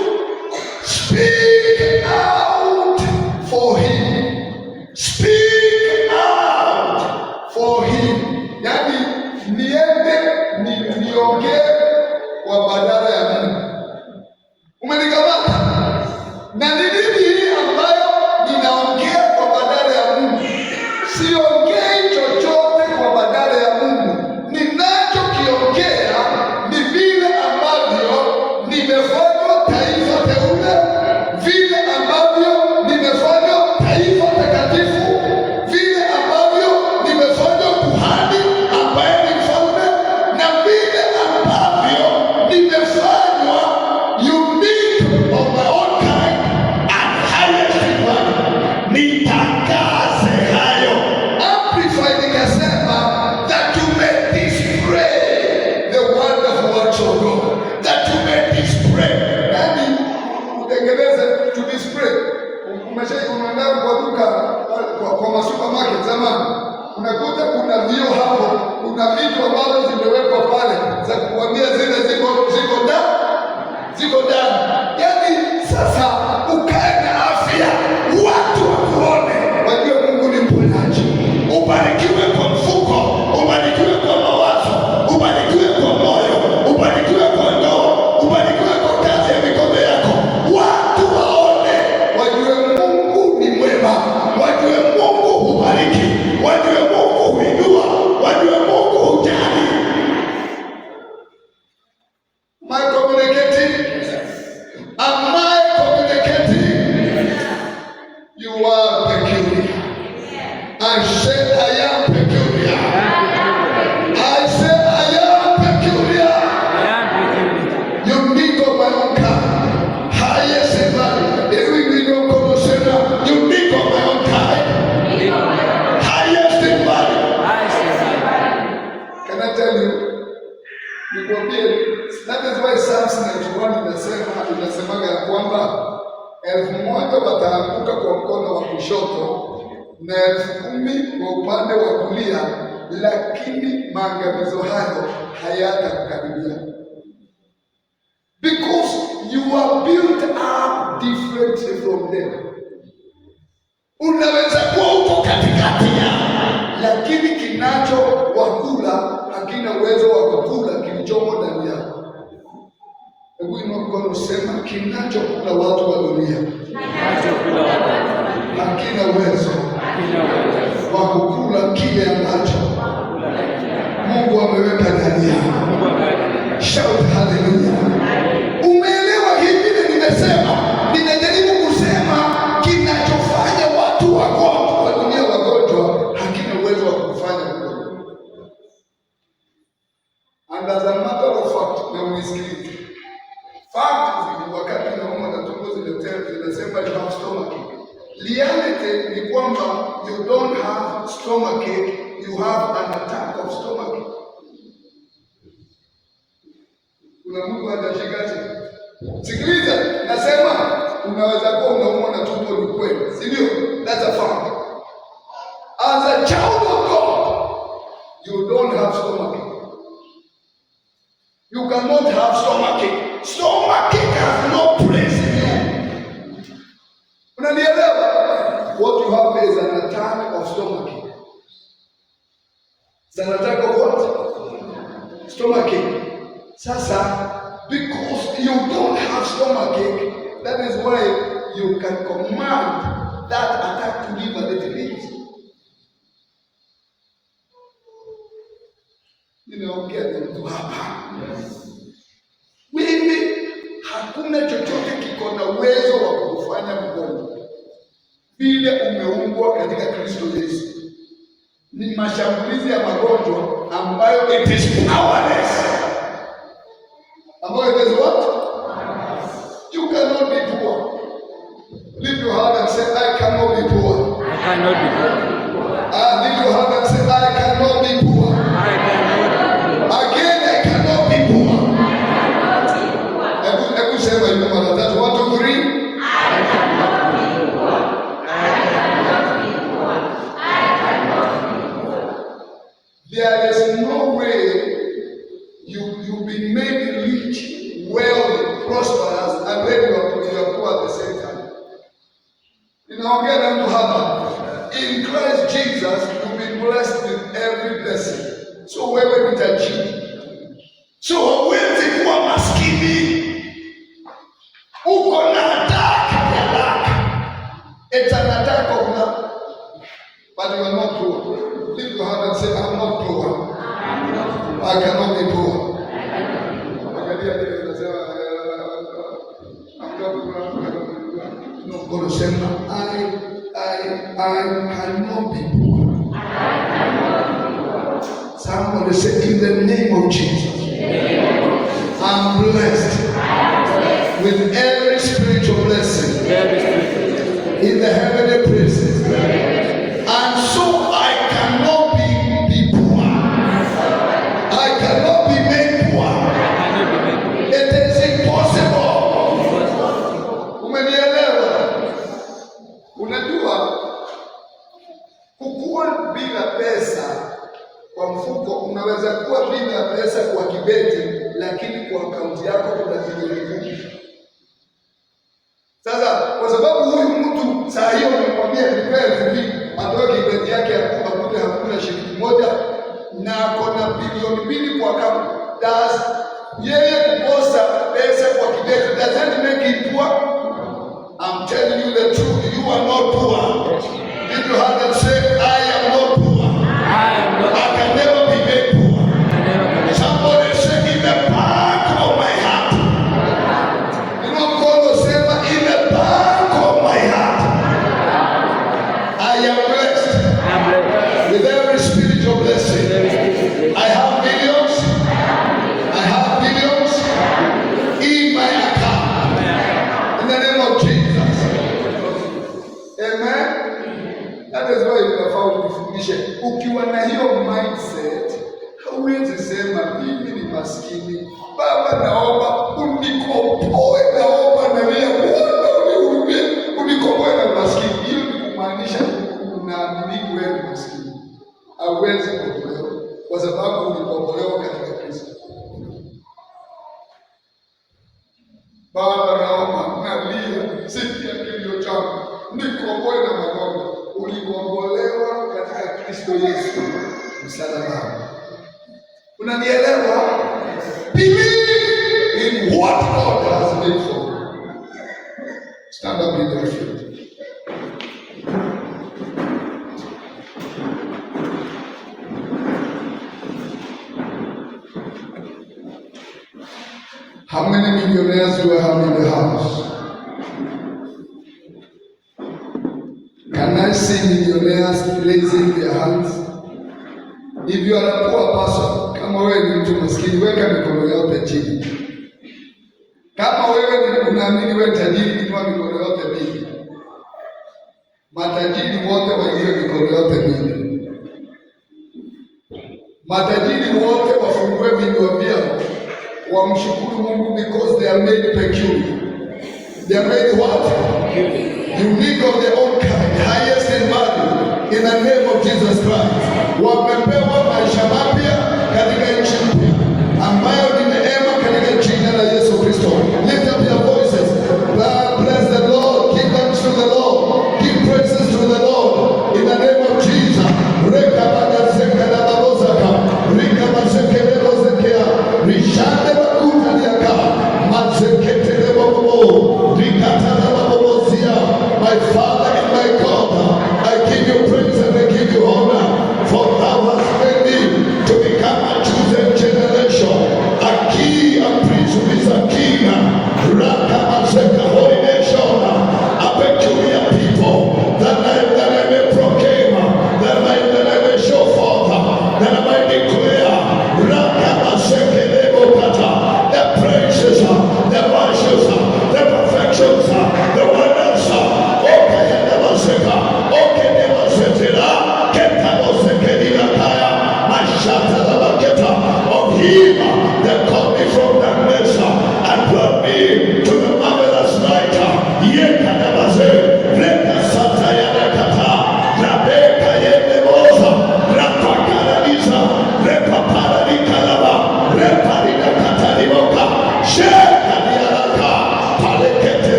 speak out for him. Speak out for him. Yani niongee kwa badala ya Mungu. Umenikamata? Na ni nini hii ambayo ninaongea kwa badala ya Mungu? Siongei chochote kwa badala ya Mungu. Ninachokiongea ni vile ambavyo nimefanywa taifa teule, vile ambavyo nimefanywa taifa takatifu, vile ambavyo nimefanywa kuhani ambaye ni mfalme, na vile ambavyo nimefanywa unique of my own kind and highest in value. Nitangaze hayo. Amplified ikasema that you may display the wonderful works of God. That you may display. Yani utengeneze to display. Unaenda kwa duka kwa masupermarket zamani, unakuta kuna vio hapo, kuna vitu ambazo zimewekwa pale za kuambia zile ziko ndani. Yani sasa ukae na afya, watu wakuone, wajue Mungu ni mponyaji. Ubarikiwe kwa mfuko, ubarikiwe kwa mawazo, ubarikiwe kwa moyo, ubarikiwe kwa ndoa, ubarikiwe kwa kazi ya mikono yako. Watu waone, wajue Mungu ni mwema, wajue Mungu hubariki, wajue Mungu huinua, wajue Mungu hujali. Am I communicating? Am I communicating? You are peculiar. I said I am peculiar. mawe wataanguka kwa mkono wa kushoto na 10,000 kwa upande wa kulia, lakini maangamizo hayo hayatakukaribia. Because you are built up differently from them. Unaweza kuwa uko katikati yao, lakini kinacho wakula hakina uwezo wa kukula kilichomo ndani yao. Hebu inua mkono usema, kinachokula watu wa dunia hakina uwezo wa kukula kile ambacho Mungu ameweka ndani yao. Shout hallelujah. Umeelewa hivi? Nimesema, ninajaribu kusema kinachofanya watu wagonjwa wa dunia wagonjwa hakina uwezo wa kufanya mgonjwa. And as a matter of fact, na mnisikilize, fact wakati nauma na tumbo zinasema you have stomachache. Reality ni kwamba you don't have stomachache, you have an attack of stomachache. Kuna mtu atashikaje? Sikiliza, nasema unaweza kuwa unaumwa na tumbo, ni kweli, si ndio? That's a fact. As a child of God, you don't have stomachache. You cannot have stomachache. Stomachache has no place in you. Unanielewa? What you have is an attack of stomachache. It's an attack of what? Stomachache. Sasa, because you don't have stomachache, that is why you can command that attack to leave a little bit. Ninaongea na mtu hapa. Wewe hakuna chochote kiko na uwezo wa kufanya mgonjwa. Vile umeumbwa katika Kristo Yesu, ni mashambulizi ya magonjwa ambayo it is powerless. Ambayo it is what? You cannot be poor. Lift your hand and say, I cannot be poor. I cannot be poor. Lift your hand and say, I cannot be poor. I cannot be poor. Again, I cannot be poor. Hebu sema hiyo mara tatu. 1, 2, 3. There is no way you've been made rich, wealthy, prosperous, and then you are poor at the same time. Ninaongea na mtu hapa. In Christ Jesus, you've been blessed with every blessing. So wewe ni tajiri. So huwezi kuwa maskini. Uko na attack ya lack. It's an attack of lack. But you are not poor. Lift your hand and say, I'm not poor. I cannot be poor. No, God said, I cannot be poor. Somebody say, in the name of Jesus, I'm blessed with every spiritual blessing in the heavenly places. And so I cannot be poor. I cannot be made poor. It is impossible. Umenielewa? Unajua, kukua bila pesa kwa mfuko, unaweza kuwa bila pesa kwa kibeti, lakini kwa akaunti yako kuna bilioni 10. Sasa kwa sababu huyu mtu saa hiyo nimemwambia nipee hivi, atoe kibeti yake akute hakuna shilingi moja na akona bilioni 2 kwa akaunti. Does yeye kukosa pesa kwa kibeti doesn't make him poor? I'm telling you the truth, you are not poor. If you have to say, I am not poor. I can never be made poor. Somebody say, in the back of my heart. You know, God will say, in the back of my heart, I am blessed with every spiritual blessing. I have millions. I have billions in my account. In the name of Jesus. Amen. That is why you have found definition. Ukiwa na hiyo mindset, hauwezi sema mimi ni maskini. Baba, naomba unikomboe, naomba na mimi unihurumie, maskini. Hawezi kuokolewa kwa sababu ulikombolewa katika Kristo. Baba, naomba nalia, sikia kilio changu, nikomboe na magonjwa. Ulikombolewa katika Kristo Yesu msalabani. Unanielewa? Believe in what God has made for you. Stand up in your feet. How many millionaires do I have in the house? Can I see millionaires raising their hands? If you are a poor person, kama wewe ni mtu maskini, weka mikono yote chini. Kama wewe unaamini wewe tajiri, inua mikono yote mbili. Matajiri wote wainue mikono yote mbili. Matajiri wote wafungue vinywa vyao, wamshukuru Mungu because they are made peculiar. They are made what? Unique of their own kind, highest in value, in the name of Jesus Christ.